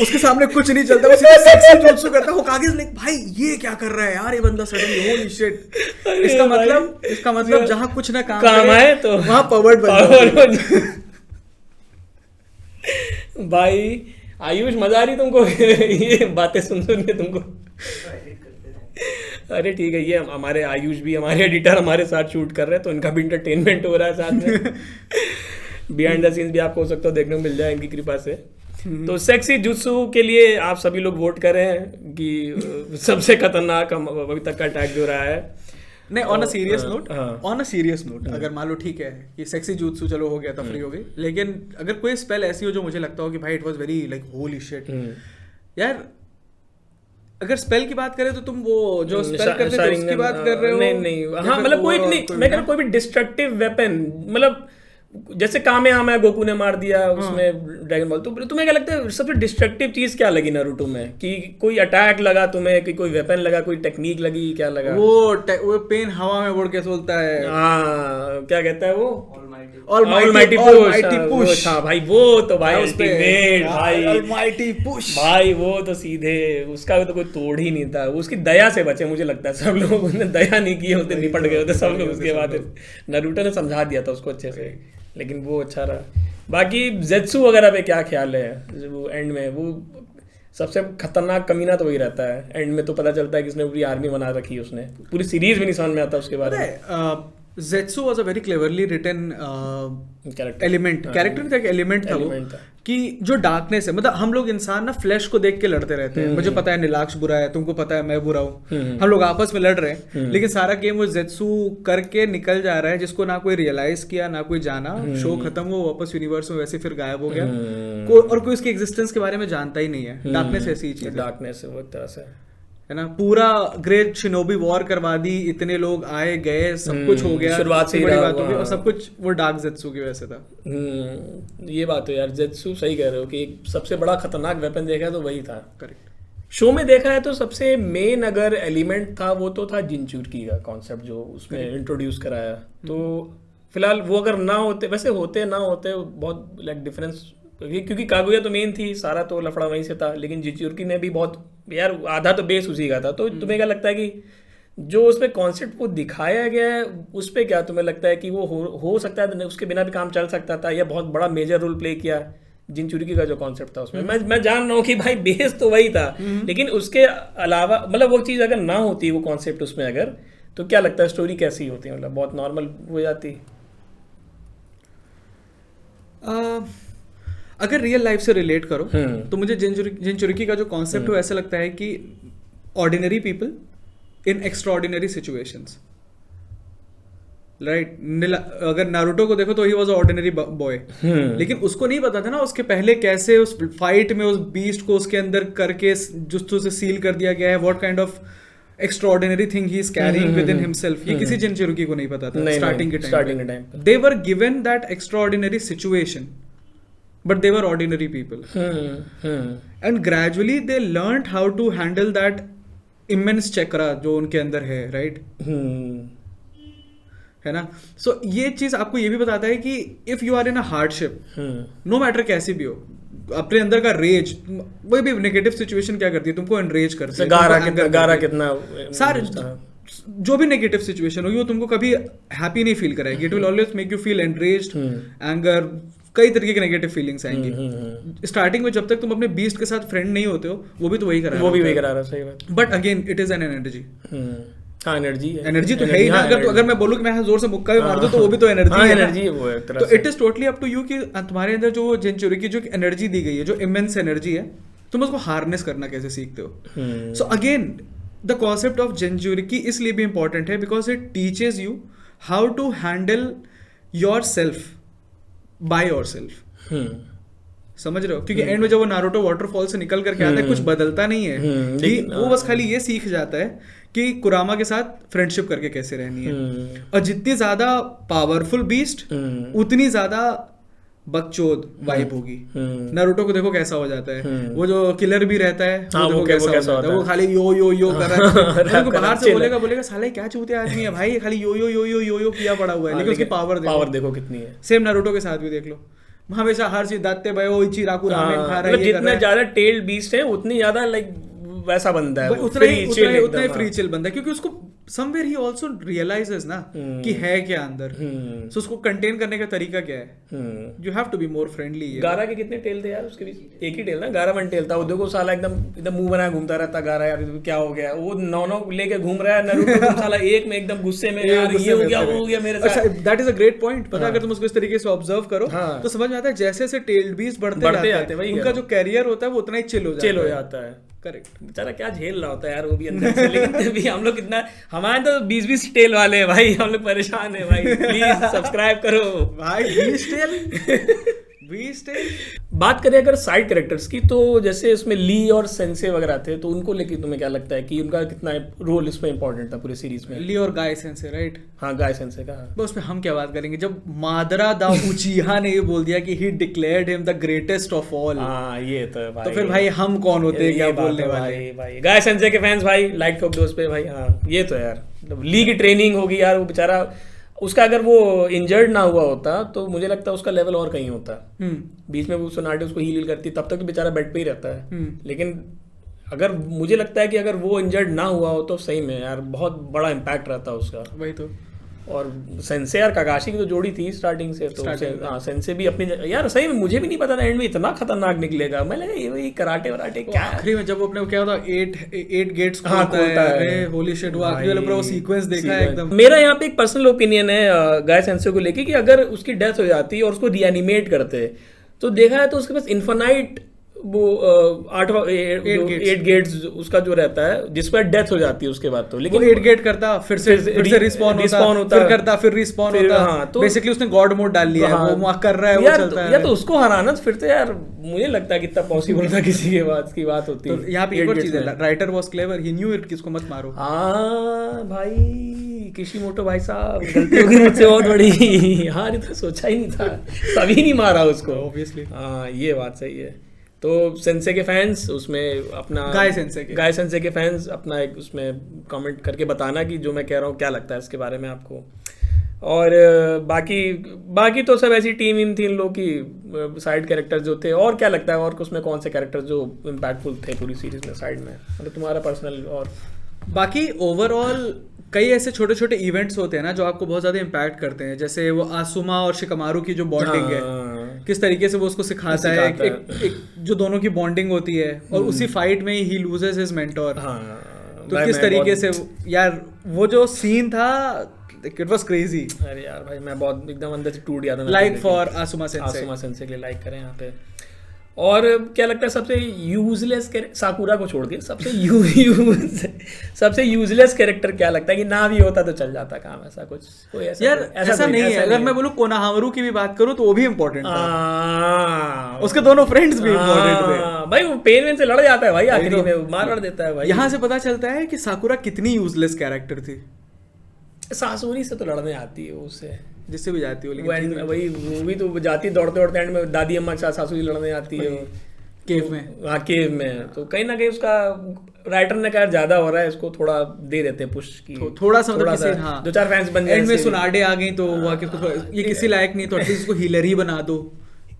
उसके सामने कुछ नहीं चलता, वो सीधा सेक्सी जुत्सु करता है। होकागे से भाई ये क्या कर रहा है यार ये बंदा सडनली, होली शिट। इसका मतलब जहां कुछ ना काम है तो वहां पावर्ड बन भाई आयुष मजा आ रही तुमको ये बातें सुन के तुमको? अरे ठीक है, ये हमारे आयुष भी हमारे एडिटर हमारे साथ शूट कर रहे हैं, तो इनका भी इंटरटेनमेंट हो रहा है साथ में। बिहाइंड द सीन्स भी आपको हो सकता है देखने को मिल जाए इनकी कृपा से। तो सेक्सी जुत्सु के लिए आप सभी लोग वोट करें कि सबसे खतरनाक अभी तक का अटैक जो रहा है। नहीं, ऑन अ सीरियस नोट अगर मान लो ठीक है कि सेक्सी जुत्सु चलो हो गया, तफरी हो गई, लेकिन अगर कोई स्पेल ऐसी हो जो मुझे लगता हो कि भाई it was very like holy shit यार, अगर स्पेल की बात करें तो तुम वो जो स्पेल करते थे उसकी बात कर रहे हो? नहीं हाँ मतलब कोई नहीं, मैं कह रहा कोई भी डिस्ट्रक्टिव वेपन, मतलब जैसे कामेहामेहा गोकू ने मार दिया उसमें ड्रैगन बॉल, तो तुम्हें क्या लगता है सबसे डिस्ट्रक्टिव चीज क्या लगी नारुतो में? कि कोई अटैक लगा तुम्हें, कि कोई वेपन लगा, कोई टेक्निक लगी, क्या लगा? वो पेन हवा में उड़ के बोलता है, हाँ क्या कहता है वो? Almighty push. हाँ भाई वो तो भाई अल्टीमेट भाई, ऑलमाइटी पुश भाई वो तो सीधे उसका तो कोई तोड़ ही नहीं था। उसकी दया से बचे मुझे लगता है सब लोग, उसने दया नहीं की होते निपट गए होते सब लोग। उसके बाद नारुतो ने समझा दिया था उसको अच्छे से, लेकिन वो अच्छा रहा। बाकी जेत्सु वगैरह पे क्या ख्याल है? वो एंड में वो सबसे खतरनाक कमीना तो वही रहता है, एंड में तो पता चलता है कि उसने पूरी आर्मी बना रखी है, उसने पूरी सीरीज में नहीं समझ में आता उसके बारे में। Zetsu was a very cleverly written element था वो, कि जो डार्कनेस है, मतलब हम लोग इंसान ना फ्लैश को देख के लड़ते रहते हैं। मुझे पता है नीलाक्ष बुरा है, तुमको पता है मैं बुरा हूँ, हम लोग आपस में लड़ रहे हैं, लेकिन सारा गेम वो जेत्सु करके निकल जा रहा है, जिसको ना कोई रियलाइज किया ना कोई जाना। शो खत्म, वो वापस यूनिवर्स में वैसे फिर गायब हो गया, और कोई उसकी एग्जिस्टेंस के बारे में जानता ही नहीं है। डार्कनेस ऐसी ही चीज है, डार्कनेस वो एक तरह से है ना। पूरा ग्रेट शिनोबी वॉर करवा दी, इतने लोग आए गए, सब कुछ हो गया, शुरुआत से बड़ी बात हो गई, और सब कुछ वो डार्क जेत्सु की वजह से था। ये बात है यार, जेत्सु सही कह रहे हो कि सबसे बड़ा खतरनाक वेपन देखा तो वही था। करेक्ट। शो में देखा है तो सबसे मेन अगर एलिमेंट था वो तो था जिनचुरकी का कॉन्सेप्ट जो उसमें इंट्रोड्यूस कराया। तो फिलहाल वो अगर ना होते, वैसे होते ना होते बहुत लाइक डिफरेंस, क्योंकि कागुया तो मेन थी, सारा तो लफड़ा वहीं से था, लेकिन जिनचुरकी ने भी बहुत यार आधा तो बेस उसी का था। तो तुम्हें क्या लगता है कि जो उसमें कॉन्सेप्ट वो दिखाया गया है उस पर क्या तुम्हें लगता है कि वो हो सकता है उसके बिना भी काम चल सकता था, या बहुत बड़ा मेजर रोल प्ले किया जिनचुरकी का जो कॉन्सेप्ट था उसमें? मैं जान रहा हूँ कि भाई बेस तो वही था, लेकिन उसके अलावा मतलब वो चीज़ अगर ना होती वो कॉन्सेप्ट उसमें अगर, तो क्या लगता है स्टोरी कैसी होती? मतलब बहुत नॉर्मल हो जाती? अगर रियल लाइफ से रिलेट करो तो मुझे जिनचुरकी का जो कॉन्सेप्ट है ऐसा लगता है कि ordinary people in extraordinary situations, right. अगर नारुतो को देखो तो he was a ordinary boy, लेकिन उसको नहीं पता था ना उसके पहले कैसे उस फाइट में उस बीस्ट को उसके अंदर करके जुत्सु से सील कर दिया गया है, what kind of extraordinary thing he is carrying with in himself. ये किसी जिनचुरकी को नहीं पता था स्टार्टिंग के time. They were given that extraordinary situation, but they were ordinary people. And gradually they learned how to handle that immense chakra जो उनके अंदर है, right? है ना। So ये चीज आपको ये भी बताता है कि if you are in a hardship, no matter कैसी भी हो, अपने अंदर का रेज, वही भी नेगेटिव सिचुएशन क्या करती है तुमको एनरेज करती है, गारा कितना सारे जो भी नेगेटिव सिचुएशन होगी वो तुमको कभी हैप्पी नहीं फील कराएगी। It will always make you feel enraged, anger, कई तरीके के नेगेटिव फीलिंग्स आएंगी। स्टार्टिंग में जब तक तुम अपने बीस्ट के साथ फ्रेंड नहीं होते हो, वो भी तो वही करा रहा है, सही बात। But again it is an energy. हाँ एनर्जी तो है ही ना। अगर मैं बोलूँ कि मैं जोर से मुक्का भी मार दूं तो वो भी तो एनर्जी है, एनर्जी है वो एक तरह तो से। It is totally up to you कि तुम्हारे अंदर जो जेंचुरी की जो एनर्जी दी गई है, जो इमेंस एनर्जी है, तुम उसको हार्नेस करना कैसे सीखते हो। So again the concept of jinchuriki इसलिए भी इंपॉर्टेंट है because it teaches you how to handle yourself by yourself. समझ रहे हो, क्योंकि एंड में जब वो नारुतो वाटरफॉल से निकल करके आता है कुछ बदलता नहीं है, वो बस खाली ये सीख जाता है कि कुरामा के साथ फ्रेंडशिप करके कैसे रहनी है। और जितनी ज्यादा पावरफुल बीस्ट उतनी ज्यादा बकचोद वाइब होगी। नारुतो को देखो कैसा हो जाता है, वो जो किलर भी रहता है वो देखो कैसा हो जाता है, वो खाली यो यो यो कर रहा है। बाहर से बोलेगा साले क्या चूतिया आदमी है भाई, खाली यो यो यो यो यो यो किया पड़ा हुआ है, लेकिन उसकी पावर देखो कितनी है। सेम नारुतो के साथ भी देख लो, हमेशा हर चीज दाते भाई वो इचिराकू रामेन खा रहा है, जितने ज्यादा टेल्ड बीस्ट है उतनी ज्यादा लाइक वैसा बंदा है, उतना ही फ्री चिल बंदा है, क्योंकि उसको समवेयर ही आल्सो रियलाइजेस ना कि है क्या अंदर, सो उसको कंटेन करने का तरीका क्या है। You have to be more friendly. Gaara के कितने टेल थे यार उसके बीच, एक ही टेल ना, गारा वन टेल था। वो देखो साला एकदम मुंह बना घूमता रहता गारा, यार क्या हो गया, वो 9 लेके घूम रहा है, नारुतो साला एक में एकदम गुस्से में, यार ये हो गया वो हो गया मेरे साथ। अच्छा that is a great point. पता अगर तुम उसको इस तरीके से ऑब्जर्व करो तो समझ में आता है जैसे जैसे टेल्ड बीस्ट बढ़ते जाते हैं उनका जो कैरियर होता है वो उतना ही चिल हो जाता है। करेक्ट। बेचारा क्या झेल रहा होता है यार वो भी अंदर से, लेकिन भी हम लोग कितना, हमारे तो 20-20 टेल वाले हैं भाई, हम लोग परेशान है भाई। प्लीज सब्सक्राइब करो भाई। 20 टेल। बात करें अगर साइड कैरेक्टर्स की, तो जैसे इसमें ली और सेंसे वगैरह थे, तो उनको लेके तुम्हें क्या लगता है कि उनका कितना रोल इसमें इंपॉर्टेंट था पूरी सीरीज में? ली और गाय सेंसे, राइट? हाँ गाय सेंसे का। बस में हम क्या बात करेंगे, जब मादरा दा उचिहा ने ये बोल दिया कि ही declared him the greatest of all. हाँ ये तो भाई, तो फिर भाई हम कौन होते हैं क्या बोलने वाले भाई। गाय सेंसे के फैंस भाई लाइक ठोक दो उस पे भाई। हाँ ये तो यार ली की ट्रेनिंग होगी यार, वो बेचारा, उसका अगर वो इंजर्ड ना हुआ होता तो मुझे लगता है उसका लेवल और कहीं होता। बीच में वो सोनाटे उसको हील करती, तब तक तो बेचारा बेड पे ही रहता है। लेकिन अगर मुझे लगता है कि अगर वो इंजर्ड ना हुआ हो तो सही में यार बहुत बड़ा इम्पैक्ट रहता उसका। वही तो। और सेंसे और काकाशी की तो जोड़ी थी स्टार्टिंग से, तो हाँ सेंसे भी अपनी यार सही में मुझे भी नहीं पता था एंड में इतना खतरनाक निकलेगा। मैं लगा ये कराटे वराटे क्या, आखिरी में जब वो अपने क्या होता है 8 गेट्स खोलता है, होली शिट, वो आखिरी वाला पूरा वो सीक्वेंस देखा है एकदम। मेरा यहाँ पे एक पर्सनल ओपिनियन है गाय सेंसे को लेके कि अगर उसकी डेथ हो जाती और उसको रिएनिमेट करते तो देखा है तो उसके पास इनफाइनाइट वो 8 गेट्स उसका जो रहता है जिस पर डेथ हो जाती है उसके बाद तो, लेकिन 8 गेट करता फिर से रिस्पॉन होता फिर करता फिर रिस्पॉन होता। हाँ, तो बेसिकली उसने गॉड मोड डाल लिया है, वो कर रहा है, वो चलता है। या तो उसको हराना फिर तो यार मुझे लगता है कि इतना पॉसिबल था किसी के बाद की बात होती। तो यहाँ पे एक और चीज है, writer was clever, he knew it किसको मत मारो। हाँ भाई किशिमोटो भाई साहब गलती होगी मुझसे बहुत बड़ी। यार इतना सोचा ही नहीं था, तभी नहीं मारा उसको ऑब्वियसली। हाँ ये बात सही है। तो सेंसे के फैंस उसमें अपना गाय सेंसे के फैंस अपना एक उसमें कमेंट करके बताना कि जो मैं कह रहा हूँ क्या लगता है इसके बारे में आपको। और बाकी तो सब ऐसी टीम थी इन लोग की साइड कैरेक्टर जो थे। और क्या लगता है और उसमें कौन से कैरेक्टर जो इम्पैक्टफुल थे पूरी सीरीज में साइड में, मतलब तुम्हारा पर्सनल? और बाकी ओवरऑल कई ऐसे छोटे छोटे इवेंट्स होते हैं ना जो आपको बहुत ज़्यादा इम्पैक्ट करते हैं, जैसे वो आसुमा और शिकमारू की जो बॉन्डिंग है, किस तरीके से वो उसको सिखाता है एक जो दोनों की बॉन्डिंग होती है, और उसी फाइट में ही लूजेस हिज मेंटोर। तो किस तरीके से यार वो जो सीन था, इट वाज क्रेजी। अरे यार भाई मैं बहुत एकदम अंदर से टूट गया था। लाइक फॉर आसुमा सेंसे के लिए लाइक करें यहाँ पे। और क्या लगता है सबसे यूजलेस साकुरा को छोड़ के सबसे यूजलेस कैरेक्टर क्या लगता है कि ना भी होता तो चल जाता काम? ऐसा कुछ कोई ऐसा नहीं है। अगर मैं बोलूं कोनाहामारू की भी बात करूं तो वो भी इम्पोर्टेंट था, उसके दोनों फ्रेंड्स भी इम्पोर्टेंट थे भाई। वो पेन से लड़ जाता है भाई, आखिरी में मार देता है भाई। यहाँ से पता चलता है कि साकुरा कितनी यूजलेस कैरेक्टर थी। सासुरी से तो लड़ने आती है उससे, जिससे भी जाती हो, लेकिन वही वो भी तो जाती दौड़ते दौड़ते एंड में दादी अम्मा के साथ सासुरी लड़ने आती है केव में। हाँ केव में। तो कहीं ना कहीं उसका राइटर ने कहा ज्यादा हो रहा है, इसको थोड़ा दे देते हैं पुश की, थोड़ा सा हाँ 2-4 फैंस बन जाए। एंड में सुनाडे आ गई तो हुआ कि ये किसी लायक नहीं, तो एटलीस्ट इसको हीलर ही बना दो।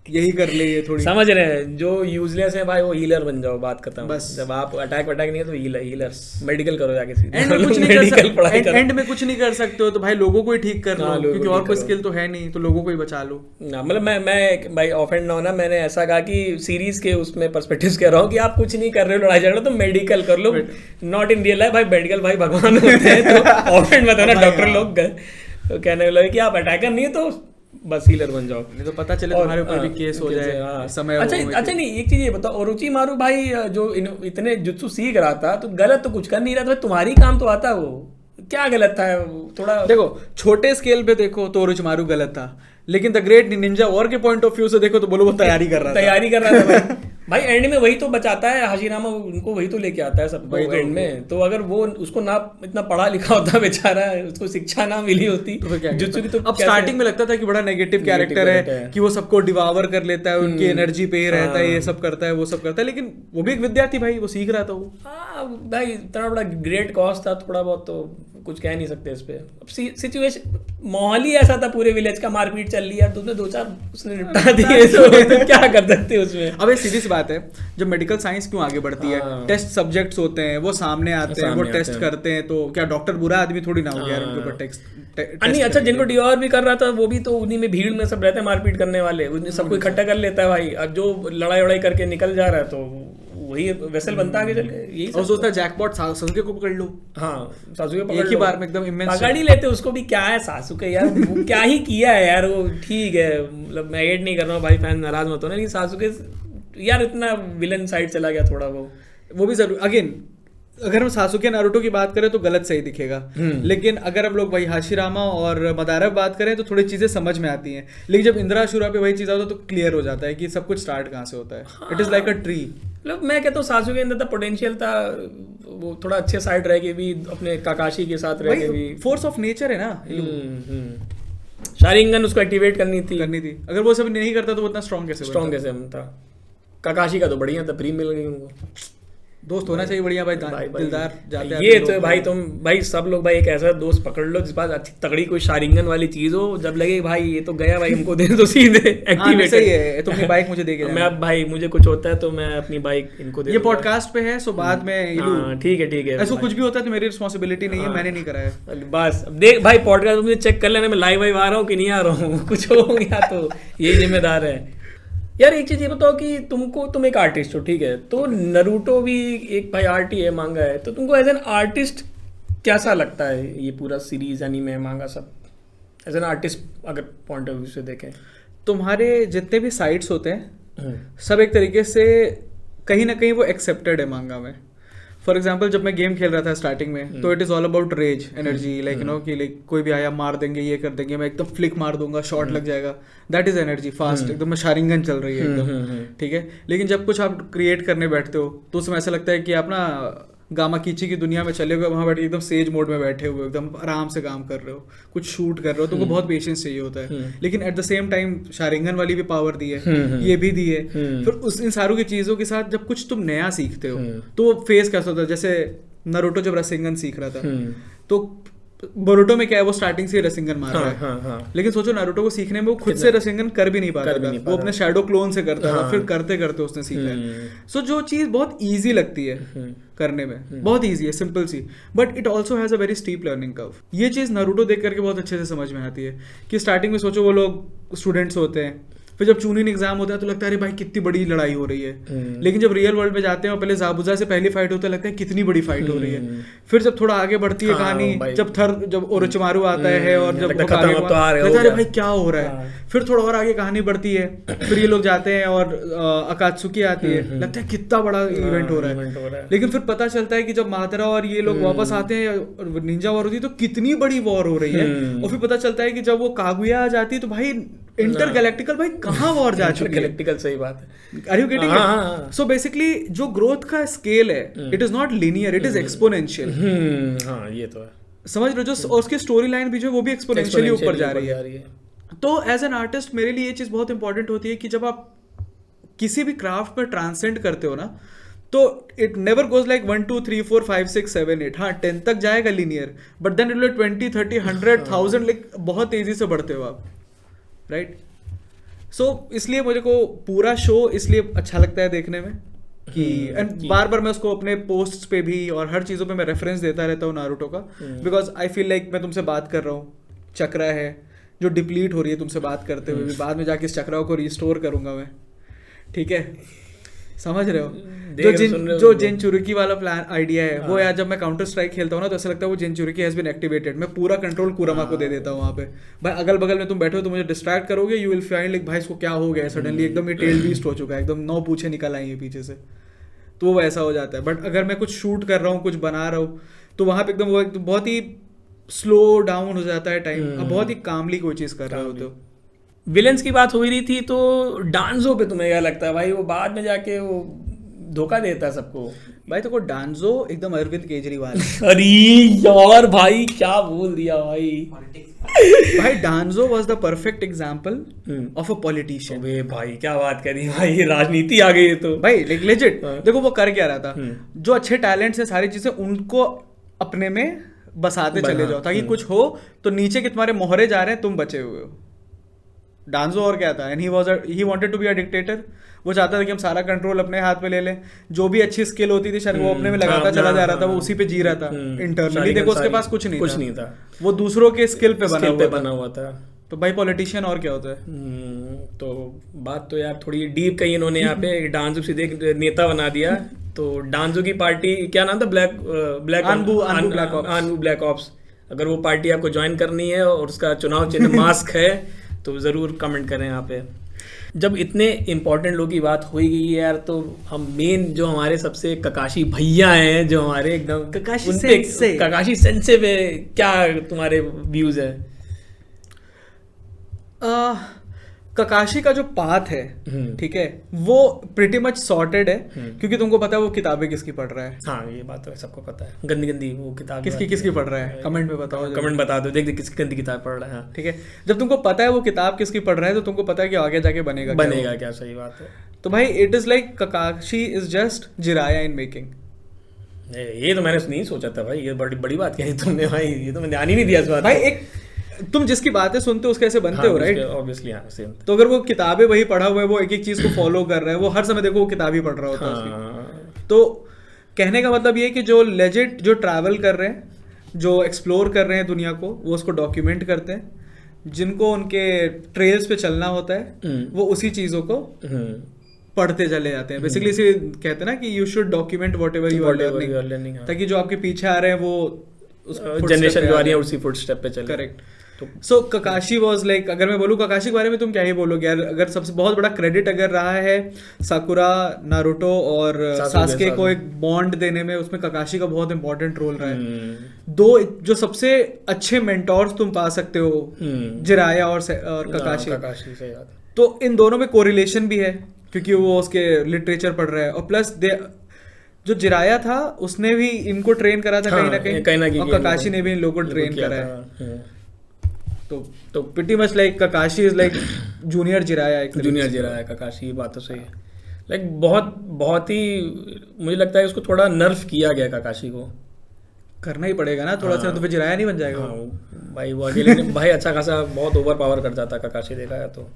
यही कर ले ये थोड़ी। समझ रहे हैं, जो यूजलेस है भाई वो हीलर बन जाओ, बात खत्म। बस। जब आप अटैक नहीं है तो हीलर मेडिकल करो जाके सीधे। एंड में कुछ नहीं मेडिकल पढ़ाई कर करो। एंड में कुछ नहीं कर सकते हो तो भाई लोगों को ही ठीक कर लो, हाँ, लोगों क्योंकि को और ठीक कोई करो। स्किल तो है नहीं, तो लोगों को ही बचा लो ना मतलब मैं भाई ऑफेंड ना होना, मैंने ऐसा कहा कि सीरीज के उसमें पर्सपेक्टिव्स कह रहा हूँ कि आप कुछ नहीं कर रहे हो लड़ाई झगड़ा तो मेडिकल कर लो, नॉट इन रियल लाइफ। भाई मेडिकल भाई भगवान होते हैं, तो ऑफेंड मत होना। डॉक्टर लोग तो कहने लगे कि आप अटैकर नहीं है तो बस हीलर बन जाओ, नहीं तो पता चले तुम्हारे ऊपर भी केस हो जाए समय। अच्छा नहीं, एक चीज ये बताओ, ओरोचिमारू भाई जो इतने जुत्सु सीख रहा था तो गलत तो कुछ कर नहीं रहा था, तुम्हारी काम तो आता, वो क्या गलत था थोड़ा? देखो छोटे स्केल पे देखो तो ओरोचिमारू गलत था, लेकिन द ग्रेट निंजा वॉर के पॉइंट ऑफ व्यू से देखो तो बोलो वो तैयारी कर रहा था भाई एंड में वही तो बचाता है हाशिरामा, उनको वही तो लेके आता है सब वही तो एंड में। तो अगर वो उसको ना इतना पढ़ा लिखा होता बेचारा, उसको शिक्षा ना मिली होती तो क्या जुत्सु की, तो अब स्टार्टिंग में लगता था कि बड़ा नेगेटिव कैरेक्टर है कि वो सबको डिवावर कर लेता है, उनकी एनर्जी पे ही रहता है, ये सब करता है वो सब करता है, लेकिन वो भी एक विद्यार्थी भाई, वो सीख रहा था वो। हाँ भाई इतना बड़ा ग्रेट कॉज था, थोड़ा बहुत तो कुछ कह नहीं सकते इस पे। अब सिचुएशन माहौल ही ऐसा था, पूरे विलेज का मारपीट चल रही है, तुमने 2-4 उसने निपटा दिए, तो क्या कर सकते उसमें? अब ये सीधी सी बात है, जब मेडिकल साइंस क्यों आगे बढ़ती है, टेस्ट सब्जेक्ट्स होते हैं, वो सामने आते हैं, वो टेस्ट करते हैं, तो क्या डॉक्टर बुरा आदमी थोड़ी ना हो गया उनके ऊपर टेस्ट। नहीं अच्छा, जिनको डिओर भी कर रहा था वो भी तो उन्हीं में भीड़ में सब रहते हैं मारपीट करने वाले, उन्हें सबको इकट्ठा कर लेता है भाई। अब जो लड़ाई वड़ाई करके निकल जा रहा है तो वही वेसल बनता आगे चल के, यही और सोचता है जैकपॉट सासुके को पकड़ लो। हाँ सासुके पकड़ एक ही लो, बार में एकदम इमेंस पकड़ ही लेते उसको भी। क्या है सासुके यार, वो क्या ही किया है यार, वो ठीक है, मतलब मैं एड नहीं कर रहा हूँ भाई, फैन नाराज मत होना, लेकिन सासुके यार इतना विलन साइड चला गया थोड़ा, वो भी जरूर। अगेन अगर हम सासुके नारुतो की बात करें तो गलत सही दिखेगा, लेकिन अगर हम लोग भाई हाशिरामा और मदारा की बात करें तो थोड़ी चीजें समझ में आती हैं, लेकिन जब इंद्राशुरा पे वही चीज आता है तो क्लियर हो जाता है कि सब कुछ स्टार्ट कहाँ से होता है। It is like a tree. मतलब मैं कहता हूँ सासुके के अंदर तो पोटेंशियल था, वो थोड़ा अच्छे साइड रह के भी, अपने काकाशी के साथ रह के भी, फोर्स ऑफ नेचर है ना। शारिंगन उसको एक्टिवेट करनी थी। अगर वो सब नहीं करता तो वो इतना स्ट्रॉन्ग कैसे था। काकाशी का तो बढ़िया था, प्रीम मिल गई उनको। दोस्त होना चाहिए बढ़िया भाई, दिलदार जाते हैं ये तो भाई, तुम भाई सब लोग भाई एक ऐसा दोस्त पकड़ लो जिस पास अच्छी तगड़ी कोई शारिंगन वाली चीज हो, जब लगे भाई ये तो गया भाई, हमको दे दो सीधे एक्टिवेट। सही है, तुम अपनी बाइक मुझे दे के मैं अब भाई मुझे कुछ होता है तो मैं अपनी बाइक इनको दे। ये पॉडकास्ट पे है सो बाद में ठीक है ऐसा कुछ भी होता है तो मेरी रिस्पांसिबिलिटी नहीं है, मैंने नहीं करा है। बस देख भाई पॉडकास्ट मुझे चेक कर लेना, मैं लाइव आ रहा हूँ कि नहीं आ रहा हूँ, कुछ हो गया तो यही जिम्मेदार है यार। एक चीज ये बताओ कि तुम एक आर्टिस्ट हो, ठीक है, तो नरूटो भी एक भाई आर्ट ही है, मांगा है, तो तुमको एज एन आर्टिस्ट कैसा लगता है ये पूरा सीरीज, एनीमे, मांगा, सब एज एन आर्टिस्ट अगर पॉइंट ऑफ व्यू से देखें? तुम्हारे जितने भी साइट्स होते हैं सब एक तरीके से कहीं ना कहीं वो एक्सेप्टेड है मांगा में। फॉर एग्जाम्पल जब मैं गेम खेल रहा था स्टार्टिंग में तो it is all about rage energy, like you know कि लाइक कोई भी आया मार देंगे, ये कर देंगे, मैं एकदम फ्लिक मार दूंगा, शॉट लग जाएगा, दैट इज एनर्जी फास्ट, एकदम मैं शारिंगन चल रही है एकदम, ठीक है। लेकिन जब कुछ आप क्रिएट करने बैठते हो तो उसमें ऐसा लगता है कि आप ना गामा कीची की दुनिया में चले हुए, वहाँ बैठे एकदम सेज मोड में बैठे हुए, एकदम आराम से काम कर रहे हो, कुछ शूट कर रहे हो, तुमको बहुत पेशेंस चाहिए होता है। लेकिन at the same time Sharingan वाली भी पावर दी है, ये भी दी है। फिर इन सारों की चीजों के साथ जब कुछ तुम नया सीखते हो तो वो फेस कैसा होता है। जैसे नरूटो जब रसिंगन सीख रहा था तो बोरुटो में क्या है, वो स्टार्टिंग से रसिंगन मार रहा है, लेकिन सोचो नारुतो को सीखने में वो खुद से रसिंगन कर भी नहीं पा रहा था, वो अपने शैडो क्लोन से करता था, फिर करते करते उसने सीखा है। सो जो चीज बहुत इजी लगती है करने में, बहुत इजी है, सिंपल सी, but it also has a very steep learning curve. ये चीज नारुतो देख करके बहुत अच्छे से समझ में आती है कि स्टार्टिंग में सोचो वो लोग स्टूडेंट्स होते हैं, फिर जब चूनिन एग्जाम होता है तो लगता है अरे भाई कितनी बड़ी लड़ाई हो रही है, लेकिन जब रियल वर्ल्ड में जाते हैं और पहले जाबुजा से पहली फाइट होता है लगता है कितनी बड़ी फाइट हो रही है। फिर जब थोड़ा आगे बढ़ती है कहानी, जब ओरोचिमारू आता है और जब अरे भाई क्या हो रहा है, फिर थोड़ा और आगे कहानी बढ़ती है, फिर ये लोग जाते हैं और अकात्सुकी आती है, लगता है कितना बड़ा इवेंट हो रहा है। लेकिन फिर पता चलता है कि जब मादरा और ये लोग वापस आते हैं, निंजा वॉर होती है तो कितनी बड़ी वॉर हो रही है, और फिर पता चलता है कि जब वो कागुया आ जाती है तो भाई इंटरगैलेक्टिकल भाई कहाँ वॉर जा चुकी है। गैलेक्टिकल सही बात है। Are you getting it? So basically जो ग्रोथ का स्केल है it is not linear, it is exponential. हाँ ये तो है, समझ रहे हो? जो और उसकी स्टोरी लाइन भी जो है वो भी एक्सपोनेंशियली ऊपर जा रही है। तो एज एन आर्टिस्ट मेरे लिए ये चीज बहुत इंपॉर्टेंट होती है कि जब आप किसी भी क्राफ्ट में ट्रांसेंड करते हो ना तो इट नेवर गोज लाइक 1 2 3 4 5 6 7 8, हाँ 10 तक जाएगा linear, but then it will 20 30 100 1000 like बहुत तेजी से बढ़ते हो आप, राइट? इसलिए मुझे को पूरा शो इसलिए अच्छा लगता है देखने में कि बार बार मैं उसको अपने पोस्ट्स पे भी और हर चीज़ों पे मैं रेफरेंस देता रहता हूँ नारुतो का, बिकॉज आई फील लाइक मैं तुमसे बात कर रहा हूँ, चक्रा है जो डिप्लीट हो रही है तुमसे बात करते हुए भी, बाद में जाके इस चक्रा को रिस्टोर करूंगा मैं, ठीक है, समझ रहे हो? जो जिनचुरुकी वाला प्लान आइडिया है वो यार जब मैं काउंटर स्ट्राइक खेलता हूँ ना तो ऐसा लगता है वो जिनचुरुकी हैज बीन एक्टिवेटेड, मैं पूरा कंट्रोल कुरामा को दे देता हूँ वहाँ पे। भाई अगल बगल में तुम बैठे हो तो मुझे डिस्ट्रैक्ट करोगे, यू विल फाइंड लाइक भाई इसको क्या हो गया सडनली, एकदम ये टेल बीस्ट हो चुका है, एकदम 9 पूछे निकल आई है पीछे से, तो वो ऐसा हो जाता है। बट अगर मैं कुछ शूट कर रहा हूँ, कुछ बना रहा हूँ, तो वहाँ पे एकदम वो बहुत ही स्लो डाउन हो जाता है टाइम, अब बहुत ही कामली कोई चीज़ कर रहे हो। तो विलेंस की बात हो ही रही थी, तो डांजो पे तुम्हें क्या लगता है भाई? वो बाद में जाके वो धोखा देता है सबको। भाई तो को डांजो एकदम अरविंद केजरीवाल अरे यार भाई क्या बोल दिया भाई। भाई डांजो was the perfect example of a politician. अबे भाई क्या बात करी भाई, ये राजनीति आ गई है तो भाई लेजिट देखो वो कर क्या रहा था, जो अच्छे टैलेंट्स है सारी चीजें उनको अपने में बसाते चले जाओ ताकि कुछ हो तो नीचे के तुम्हारे मोहरे जा रहे हैं, तुम बचे हुए हो। डांजो और क्या था, and he wanted to be a dictator, वो चाहता था कि हम सारा कंट्रोल अपने हाथ में ले लें, जो भी अच्छी स्किल होती थी शायद वो अपने में लगाता चला जा रहा था, वो उसी पे जी रहा था इंटरनली। देखो उसके पास कुछ नहीं था, वो दूसरों के स्किल पे बना हुआ था। तो भाई पॉलिटिशियन और क्या होता है। तो बात तो यार थोड़ी डीप कही इन्होंने यहाँ पे, डांजो सीधे नेता बना दिया। तो डांजो की पार्टी क्या नाम था, आनबू ब्लैक ऑप्स। अगर वो पार्टी आपको ज्वाइन करनी है और उसका चुनाव चिन्ह मास्क है तो ज़रूर कमेंट करें यहाँ पे। जब इतने इम्पोर्टेंट लोगों की बात हो ही गई है यार, तो हम मेन जो हमारे सबसे ककाशी भैया हैं, जो हमारे एकदम ककाशी सेंसे पे क्या तुम्हारे व्यूज है? ककाशी का जो पाथ है, ठीक है, वो प्रिटी मच सॉर्टेड है, क्योंकि तुमको पता है वो किताबें किसकी पढ़ रहा है। हाँ ये बात तो सबको पता है, गंदी गंदी वो किताब किसकी पढ़ रहा है, कमेंट में बताओ, कमेंट बता दो, देख किसकी गंदी किताब पढ़ रहा है। ठीक है, जब तुमको पता है वो किताब किसकी पढ़ रहा है तो तुमको पता है कि आगे जाके बनेगा क्या। सही बात है। तो भाई it is like Kakashi is just Jiraiya in making. ये तो मैंने नहीं सोचा था भाई, ये बड़ी बात कही तुमने भाई, ये तो मैंने ध्यान ही नहीं दिया इस बात। भाई एक तुम जिसकी बातें सुनते हो उसके ऐसे बनते हो, राइट? ऑब्वियसली हाँ, सेम। तो अगर वो किताबें वही पढ़ा हुआ है, वो एक एक चीज को फॉलो कर रहा है, वो हर समय देखो वो किताब ही पढ़ रहा होता है उसकी। तो कहने का मतलब ये है कि जो लेजिट जो ट्रैवल कर रहे हैं, जो एक्सप्लोर कर रहे हैं दुनिया को, वो उसको डॉक्यूमेंट करते हैं, जिनको उनके ट्रेल्स पे चलना होता है वो उसी चीजों को पढ़ते चले जाते हैं। बेसिकली इसे कहते हैं ना कि you should document whatever you are learning, ताकि जो आपके पीछे आ रहे हैं वो जनरेशन जो आ रही है उसी फुटस्टेप पे चले। करेक्ट। सो ककाशी वाज लाइक, अगर मैं बोलूँ ककाशी के बारे में तुम क्या ही बोलोगे यार, अगर सबसे बहुत बड़ा क्रेडिट अगर रहा है साकुरा, नारुतो और सास्के को एक बॉन्ड देने में, उसमें ककाशी का बहुत इंपॉर्टेंट रोल रहा है। दो जो सबसे अच्छे मेंटोर्स तुम पा सकते हो, जिराया और ककाशी। तो इन दोनों में कोरिलेशन भी है क्योंकि वो उसके लिटरेचर पढ़ रहा है, और प्लस जो जिराया था उसने भी इनको ट्रेन करा था कहीं ना कहीं, और ककाशी ने भी इन लोगों को ट्रेन करा है। तो pretty much like Kakashi is like junior Jiraiya Kakashi. बात तो सही है। लाइक बहुत ही मुझे लगता है उसको थोड़ा नर्फ किया गया, ककाशी को करना ही पड़ेगा ना थोड़ा सा, तो फिर जिराया नहीं बन जाएगा। भाई वो अकेले भाई अच्छा खासा बहुत ओवर पावर कर जाता ककाशी, देखा है तो।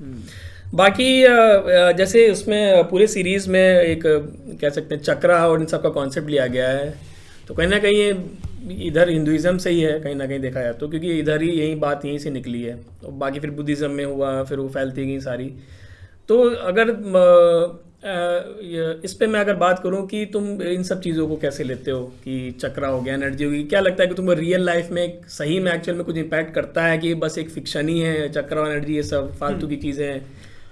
बाकी जैसे उसमें पूरे सीरीज में एक कह सकते हैं चक्रा और इन सब का कॉन्सेप्ट लिया गया है, तो कहीं ना कहीं ये इधर हिंदुइज्म से ही है कहीं ना कहीं देखा जाए तो, क्योंकि इधर ही यही बात यहीं से निकली है। और बाकी फिर बुद्धिज़्म में हुआ, फिर वो फैलती गई सारी। तो अगर इस पे मैं अगर बात करूं कि तुम इन सब चीज़ों को कैसे लेते हो, कि चक्रा हो गया, एनर्जी होगी, क्या लगता है कि तुमको रियल लाइफ में सही में एक्चुअल में कुछ इम्पैक्ट करता है कि बस एक फिक्शन ही है चक्रा और एनर्जी, ये सब फालतू की चीज़ें हैं?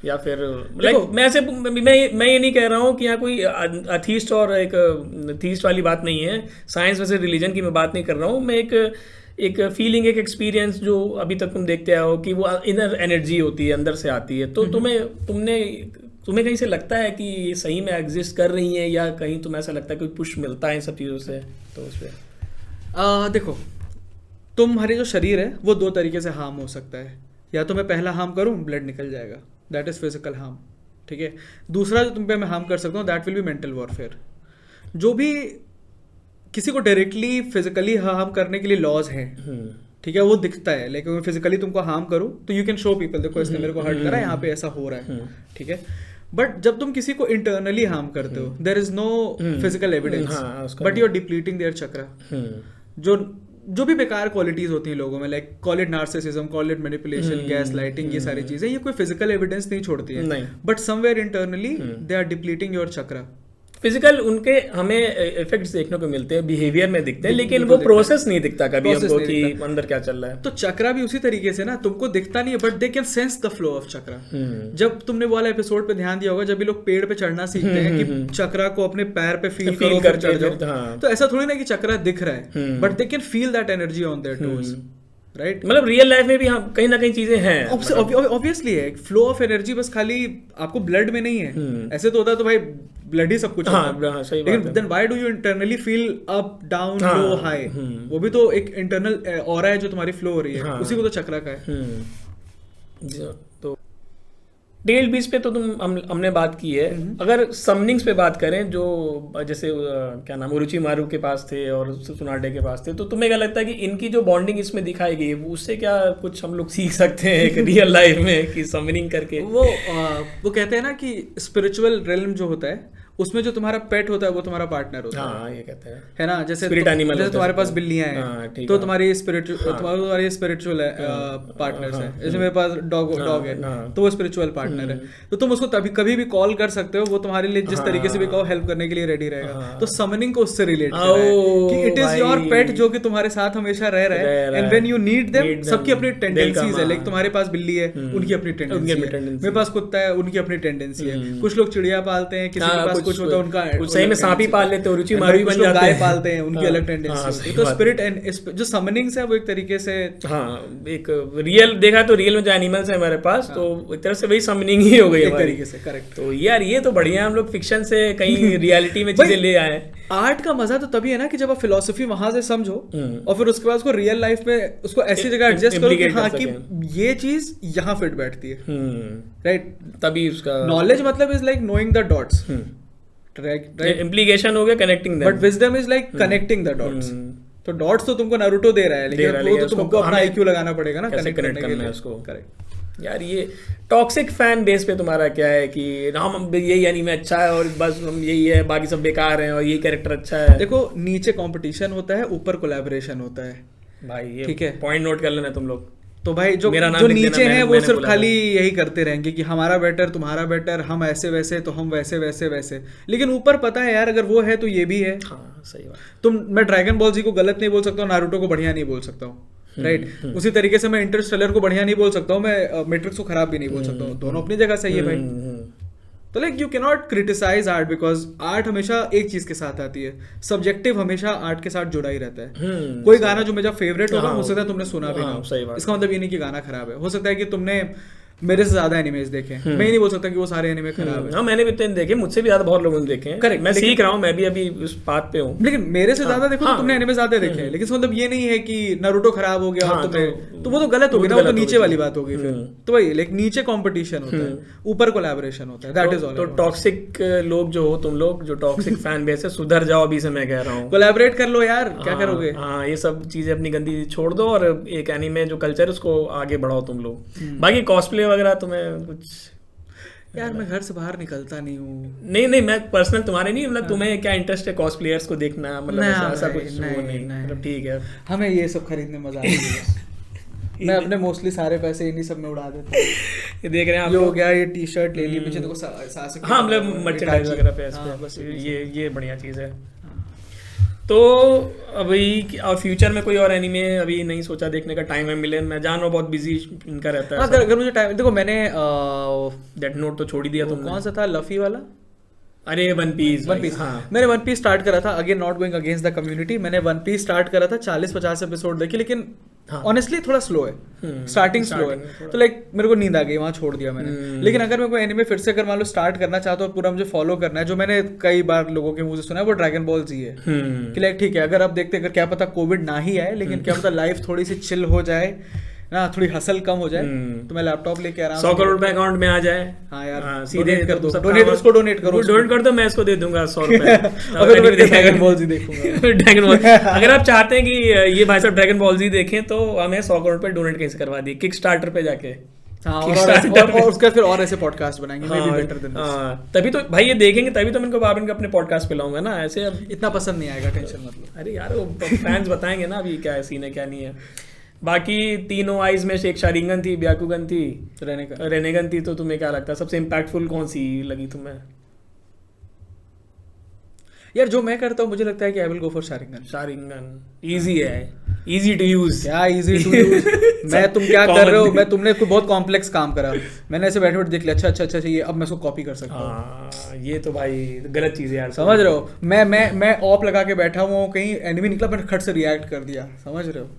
या फिर लाइक मैं ये नहीं कह रहा हूँ कि यहाँ कोई अथीस्ट और एक थीस्ट वाली बात नहीं है, साइंस वैसे रिलीजन की मैं बात नहीं कर रहा हूँ। मैं एक फीलिंग, एक एक्सपीरियंस जो अभी तक तुम देखते आओ कि वो इनर एनर्जी होती है, अंदर से आती है। तो तुम्हें कहीं से लगता है कि ये सही में एग्जिस्ट कर रही है, या कहीं तुम्हें ऐसा लगता है कोई पुश मिलता है इन सब चीज़ों से? तो उस पर देखो, तुम्हारे जो शरीर है वो दो तरीके से हार्म हो सकता है। या तो मैं पहला हार्म करूँ, ब्लड निकल जाएगा, दैट इज़ फिजिकल हार्म, ठीक है। दूसरा जो तुम पे मैं हार्म कर सकता हूँ, that will be mental warfare. जो भी किसी को डायरेक्टली फिजिकली हार्म करने के लिए लॉज हैं, ठीक है, वो दिखता है, लेकिन फिजिकली तुमको हार्म करूँ तो यू कैन शो पीपल, देखो इसने मेरे को हर्ट करा, यहाँ पे ऐसा हो रहा है, ठीक है। बट जब तुम किसी को इंटरनली हार्म करते हो, there is no physical evidence, but you are depleting their chakra. जो भी बेकार क्वालिटीज होती हैं लोगों में, like call it narcissism, call it manipulation, gaslighting, ये सारी चीजें, ये कोई फिजिकल एविडेंस नहीं छोड़ती है, but somewhere internally they are depleting your chakra. Physical उनके हमें इफेक्ट्स देखने को मिलते हैं, बिहेवियर में दिखते हैं, लेकिन वो प्रोसेस नहीं दिखता कभी हमको कि अंदर क्या चल रहा है। तो चक्रा भी उसी तरीके से ना, तुमको दिखता नहीं है but they can sense the flow of chakra. जब तुमने वो वाला एपिसोड पे ध्यान दिया होगा, जब भी लोग पेड़ पे चढ़ना सीखते हैं कि चक्रा को अपने पैर पे फील करो फिर चढ़ जाओ, तो ऐसा थोड़ी ना कि चक्रा दिख रहा है, but they can feel that energy on their toes, right. मतलब रियल लाइफ में भी हम कहीं ना कहीं चीजें हैं, ऑब्वियसली है फ्लो ऑफ एनर्जी, बस खाली आपको ब्लड में नहीं है। ऐसे तो होता है तो भाई ब्लड ही सब कुछ होता है, सही बात है। लेकिन then why do you internally feel up down low high? वो भी तो एक इंटरनल ऑरा है जो तुम्हारी फ्लो हो रही है, उसी को तो चक्रा का है। तो टेल बीच पे तो हमने बात की है। अगर समनिंग्स पे बात करें, जो जैसे क्या नाम उरुचि मारू के पास थे और सुनाडे के पास थे, तो तुम्हें क्या लगता है कि इनकी जो बॉन्डिंग इसमें दिखाई गई है, उससे क्या कुछ हम लोग सीख सकते हैं एक रियल लाइफ में कि समनिंग करके? वो कहते हैं ना कि स्पिरिचुअल रेल्म जो होता है, उसमें जो तुम्हारा पेट होता है वो तुम्हारा पार्टनर होता है, ये कहते हैं, है ना। जैसे स्पिरिट एनिमल, जैसे तुम्हारे पास बिल्लियां हैं तो तुम्हारी तुम्हारी स्पिरिचुअल पार्टनर्स है। जैसे मेरे पास डॉग है तो वो स्पिरिचुअल पार्टनर है, तो तुम उसको तभी कभी भी कॉल कर सकते हो, वो तुम्हारे लिए जिस तरीके से भी कहो हेल्प करने के लिए रेडी रहेगा। तो समनिंग को उससे रिलेट करा है कि इट इज योर पेट जो कि तुम्हारे साथ हमेशा रह रहा है, and when you need them, सबकी अपनी टेंडेंसीज है। लाइक तुम्हारे पास बिल्ली है, उनकी अपनी टेंडेंसी है, मेरे पास कुत्ता है, उनकी अपनी टेंडेंसी है। कुछ लोग चिड़िया पालते हैं, किसी के पास कुछ होता है उनका, कुछ सही में सांप ही पाल लेते हैं, रुचि मारू भी बन जाते हैं, गाय पालते हैं, उनकी अलग टेंडेंसी। तो स्पिरिट एंड जो समनिंग्स है वो एक तरीके से, एक रियल देखा तो रियल में जो एनिमल्स है हमारे पास, तो एक तरह से वही समनिंग ही हो गई है एक तरीके से, करेक्ट। तो यार ये तो बढ़िया है, हम लोग फिक्शन से कहीं रियलिटी में चीजें ले आए। आर्ट का मजा तो तभी है ना कि जब आप फिलोसफी वहां से समझो और फिर उसके बाद उसको रियल लाइफ में उसको ऐसी जगह एडजस्ट करो कि हाँ कि ये चीज यहाँ फिट बैठती है, राइट। तभी उसका नॉलेज मतलब is like knowing the dots, implication हो गया connecting them, but wisdom is like connecting the dots. तो डॉट्स तो तुमको नारुतो दे रहा है, लेकिन वो तो तुमको अपना आईक्यू लगाना पड़ेगा ना कनेक्ट करना है उसको, करेक्ट। यार ये टॉक्सिक फैन बेस पे तुम्हारा क्या है कि हम यही एनीमे अच्छा है और बस हम यही है, बाकी सब बेकार हैं और यही कैरेक्टर अच्छा है? देखो, नीचे कंपटीशन होता है, ऊपर कोलैबोरेशन होता है भाई, ये ठीक है, पॉइंट नोट कर लेना तुम लोग। तो भाई जो नीचे हैं वो सिर्फ खाली यही करते रहेंगे कि हमारा बेटर, तुम्हारा बेटर, हम ऐसे वैसे, तो हम वैसे वैसे वैसे, लेकिन ऊपर पता है यार अगर वो है तो ये भी है। हाँ, सही बात। मैं ड्रैगन बॉल जी को गलत नहीं बोल सकता हूँ, नारुतो को बढ़िया नहीं बोल सकता हूँ, राइट। उसी तरीके से मैं इंटरस्टेलर को बढ़िया नहीं बोल सकता हूँ, मैं मैट्रिक्स को खराब भी नहीं बोल सकता हूँ, दोनों अपनी जगह सही है भाई। तो like you can not criticise art, because art हमेशा एक चीज के साथ आती है, सब्जेक्टिव हमेशा आर्ट के साथ जुड़ा ही रहता है। कोई गाना जो मेरा फेवरेट होगा, हो सकता है तुमने सुना भी ना हो, इसका मतलब ये नहीं कि गाना खराब है। हो सकता है कि तुमने मेरे से ज्यादा एनिमेज देखे, मैं नहीं बोल सकता कि वो सारे एनिमे खराब है। हाँ, मैंने भी तो देखे, मुझसे भी ज्यादा बहुत लोगों ने देखे हैं। करेक्ट, मैं सीख रहा हूँ, मैं भी अभी उस पाथ पे हूँ। लेकिन मेरे से ज्यादा देखो तो तुमने एनिमे ज्यादा देखे हैं, लेकिन मतलब ये नहीं है कि नारुतो खराब हो गया तो वो तो गलत हो गई ना, वो तो नीचे वाली बात होगी फिर। तो वही लाइक नीचे कंपटीशन होता है, ऊपर कोलैबोरेशन होता है, दैट इज ऑल। तो टॉक्सिक लोग जो हो, तुम लोग जो टॉक्सिक फैन बेस है, सुधर जाओ अभी से मैं कह रहा हूँ। कोलैबोरेट कर लो यार, क्या करोगे। हाँ, ये सब चीजें अपनी गंदी छोड़ दो और एक एनिमे जो कल्चर है उसको आगे बढ़ाओ तुम लोग। बाकी कॉस्प्ले वगैरह तुम्हें कुछ? यार मैं घर से बाहर निकलता नहीं हूँ। नहीं, मैं पर्सनल तुम्हारे नहीं, मतलब तुम्हें क्या इंटरेस्ट है कॉस्प्लेयर्स को देखना, मतलब ऐसा कुछ नहीं, मतलब ठीक है, हमें ये सब खरीदने मजा आता है। मैं अपने मोस्टली सारे पैसे इन्हीं सब में उड़ा देता हूँ। ये देख रहे हैं आप, हो गया ये टी शर्ट ले ली, पीछे देखो हाँ, मतलब मर्चेंडाइज वगैरह पे, बस ये बढ़िया चीज़ है। तो अभी और फ्यूचर में कोई और एनीमे अभी नहीं सोचा देखने का? टाइम है मिले, मैं जान रहा हूँ बहुत बिजी इनका रहता है। अगर मुझे टाइम, देखो मैंने डेथ नोट तो छोड़ ही दिया तुमने। कौन सा था, लफी वाला? अरे वन पीस। हाँ, मैंने वन पीस स्टार्ट करा था, again not going against the community. मैंने वन पीस स्टार्ट करा था, 40-50 एपिसोड देखे, लेकिन ऑनेस्टली थोड़ा स्लो है, स्टार्टिंग स्लो है, तो लाइक मेरे को नींद आ गई, वहां छोड़ दिया मैंने। लेकिन अगर मैं कोई एनिमे फिर से अगर मान लो स्टार्ट करना चाहता हूँ, पूरा मुझे फॉलो करना है, जो मैंने कई बार लोगों के मुंह से सुना है, वो ड्रैगन बॉल जी है कि लाइक ठीक है, अगर आप देखते, अगर क्या पता कोविड ना ही आए, लेकिन क्या पता लाइफ थोड़ी सी चिल हो जाए, ना थोड़ी हसल कम हो जाए तो मैं लैपटॉप लेके आराम 100 करोड़ रुपए अकाउंट में आ जाए। हाँ यार, सीधे donate कर दो, सब donate काम- उसको donate करो, डोनेट कर दो, मैं इसको दे दूंगा 100 रुपए। और फिर मैं ड्रैगन बॉल जी देखूंगा। ड्रैगन बॉल, अगर आप चाहते हैं कि ये भाई साहब ड्रैगन बॉल जी देखें तो हमें 100 करोड़ रुपए डोनेट कैसे करवा दिए किक स्टार्टर पे जाके। हाँ, Kickstarter और उसका फिर और ऐसे पॉडकास्ट बनाएंगे, may be better than this. हाँ, तभी तो भाई ये देखेंगे, तभी तो मैं इनको बाबर अपने पॉडकास्ट पे लाऊंगा ना, ऐसे अब इतना पसंद नहीं आएगा, टेंशन मत लो। अरे यार वो फैंस बताएंगे ना अभी क्या है सीन है क्या नहीं है। बाकी तीनों आइज में से एक शारिंगन थी, ब्याकुगन थी, रेनेगन थी, तो तुम्हें क्या लगता है सबसे इम्पैक्टफुल कौन सी लगी तुम्हें? यार जो मैं करता हूँ मुझे लगता है कि I will go for Sharingan. Sharingan easy है, इजी टू यूज। क्या इजी टू यूज? मैं तुम क्या कर रहे हो, मैं तुमने कोई बहुत कॉम्प्लेक्स काम करा, मैंने ऐसे बैठे बैठे देख लिया, अच्छा ये अब मैं इसको कॉपी कर सकता हूँ। हाँ, ये तो भाई गलत चीज है यार, समझ रहे हो? मैं ऑप लगा के बैठा हूँ, कहीं एनिमी निकला, मैंने खट से रिएक्ट कर दिया, समझ रहे हो?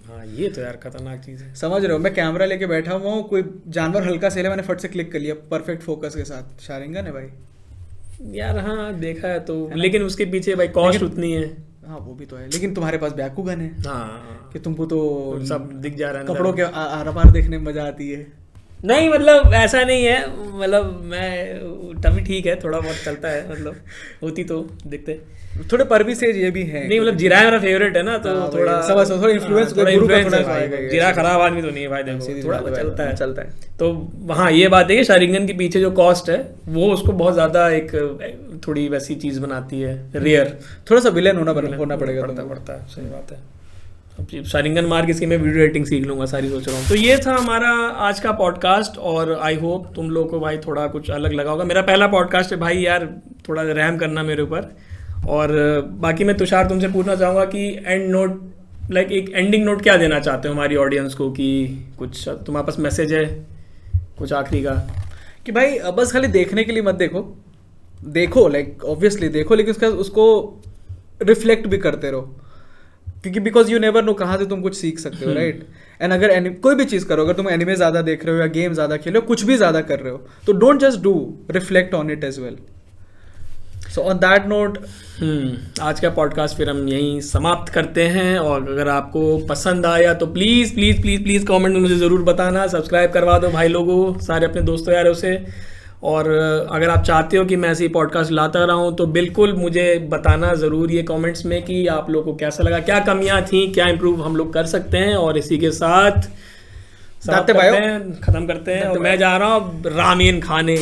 हाँ, ये तो यार खतरनाक चीज है। समझ रहे हो? मैं कैमरा लेके बैठा हुआ हूँ, कोई जानवर हल्का से हिला, मैंने फट से क्लिक कर लिया परफेक्ट फोकस के साथ। शारिंगन है भाई यार। हाँ देखा है तो, लेकिन उसके पीछे भाई कॉस्ट उतनी है। हाँ वो भी तो है, लेकिन तुम्हारे पास ब्याकुगन है हाँ, कि तुमको तो सब दिख जा रहा है कपड़ों के आर पार देखने में मजा आती है। नहीं मतलब ऐसा नहीं है, मतलब मैं तभी ठीक है, थोड़ा बहुत चलता है, मतलब होती तो दिखते थोड़े परवी से ये भी है। नहीं, मतलब जीरा मेरा फेवरेट है ना, तो हाँ, थोड़ा थोड़ा इन्फ्लुएंस, थोड़ा influence है आएगा भाई। ये। जीरा खराब आदमी तो नहीं है भाई, देखो सीधी थोड़ा बात बहुत है, चलता है। तो वहाँ ये बात है कि शारिंगन के पीछे जो कॉस्ट है वो उसको बहुत ज्यादा एक थोड़ी वैसी चीज बनाती है, रेयर। थोड़ा सा विलेन होना पड़ेगा तुमको। पड़ता है, सही बात है। अब शारिंगन मार के इसकी मैं वीडियो एडिटिंग सीख लूंगा सारी, सोच रहा हूँ। तो ये था हमारा आज का पॉडकास्ट, और आई होप तुम लोगों को भाई थोड़ा कुछ अलग लगा होगा। मेरा पहला पॉडकास्ट है भाई, यार थोड़ा रहम करना मेरे ऊपर। और बाकी मैं तुषार तुमसे पूछना चाहूँगा कि एंड नोट, लाइक एक एंडिंग नोट क्या देना चाहते हो हमारी ऑडियंस को, कि कुछ तुम्हारे पास मैसेज है कुछ आखिरी का? कि भाई बस खाली देखने के लिए मत देखो लाइक ऑब्वियसली देखो, लेकिन उसको रिफ्लेक्ट भी करते रहो, क्योंकि बिकॉज यू नेवर नो कहाँ से तुम कुछ सीख सकते हो, राइट? एंड अगर कोई भी चीज़ करो, अगर तुम एनिमे ज़्यादा देख रहे हो या गेम ज़्यादा खेल रहे हो, कुछ भी ज़्यादा कर रहे हो, तो don't just do, reflect on it as well. So on that note आज का पॉडकास्ट फिर हम यहीं समाप्त करते हैं। और अगर आपको पसंद आया तो please please please please comment में मुझे ज़रूर बताना, सब्सक्राइब करवा दो भाई लोगों, सारे अपने दोस्तों यारों से। और अगर आप चाहते हो कि मैं ऐसी पॉडकास्ट लाता रहूं तो बिल्कुल मुझे बताना ज़रूर ये कमेंट्स में कि आप लोगों को कैसा लगा, क्या कमियां थी, क्या इम्प्रूव हम लोग कर सकते हैं। और इसी के साथ ख़त्म करते हैं, और मैं जा रहा हूँ रामेन खाने।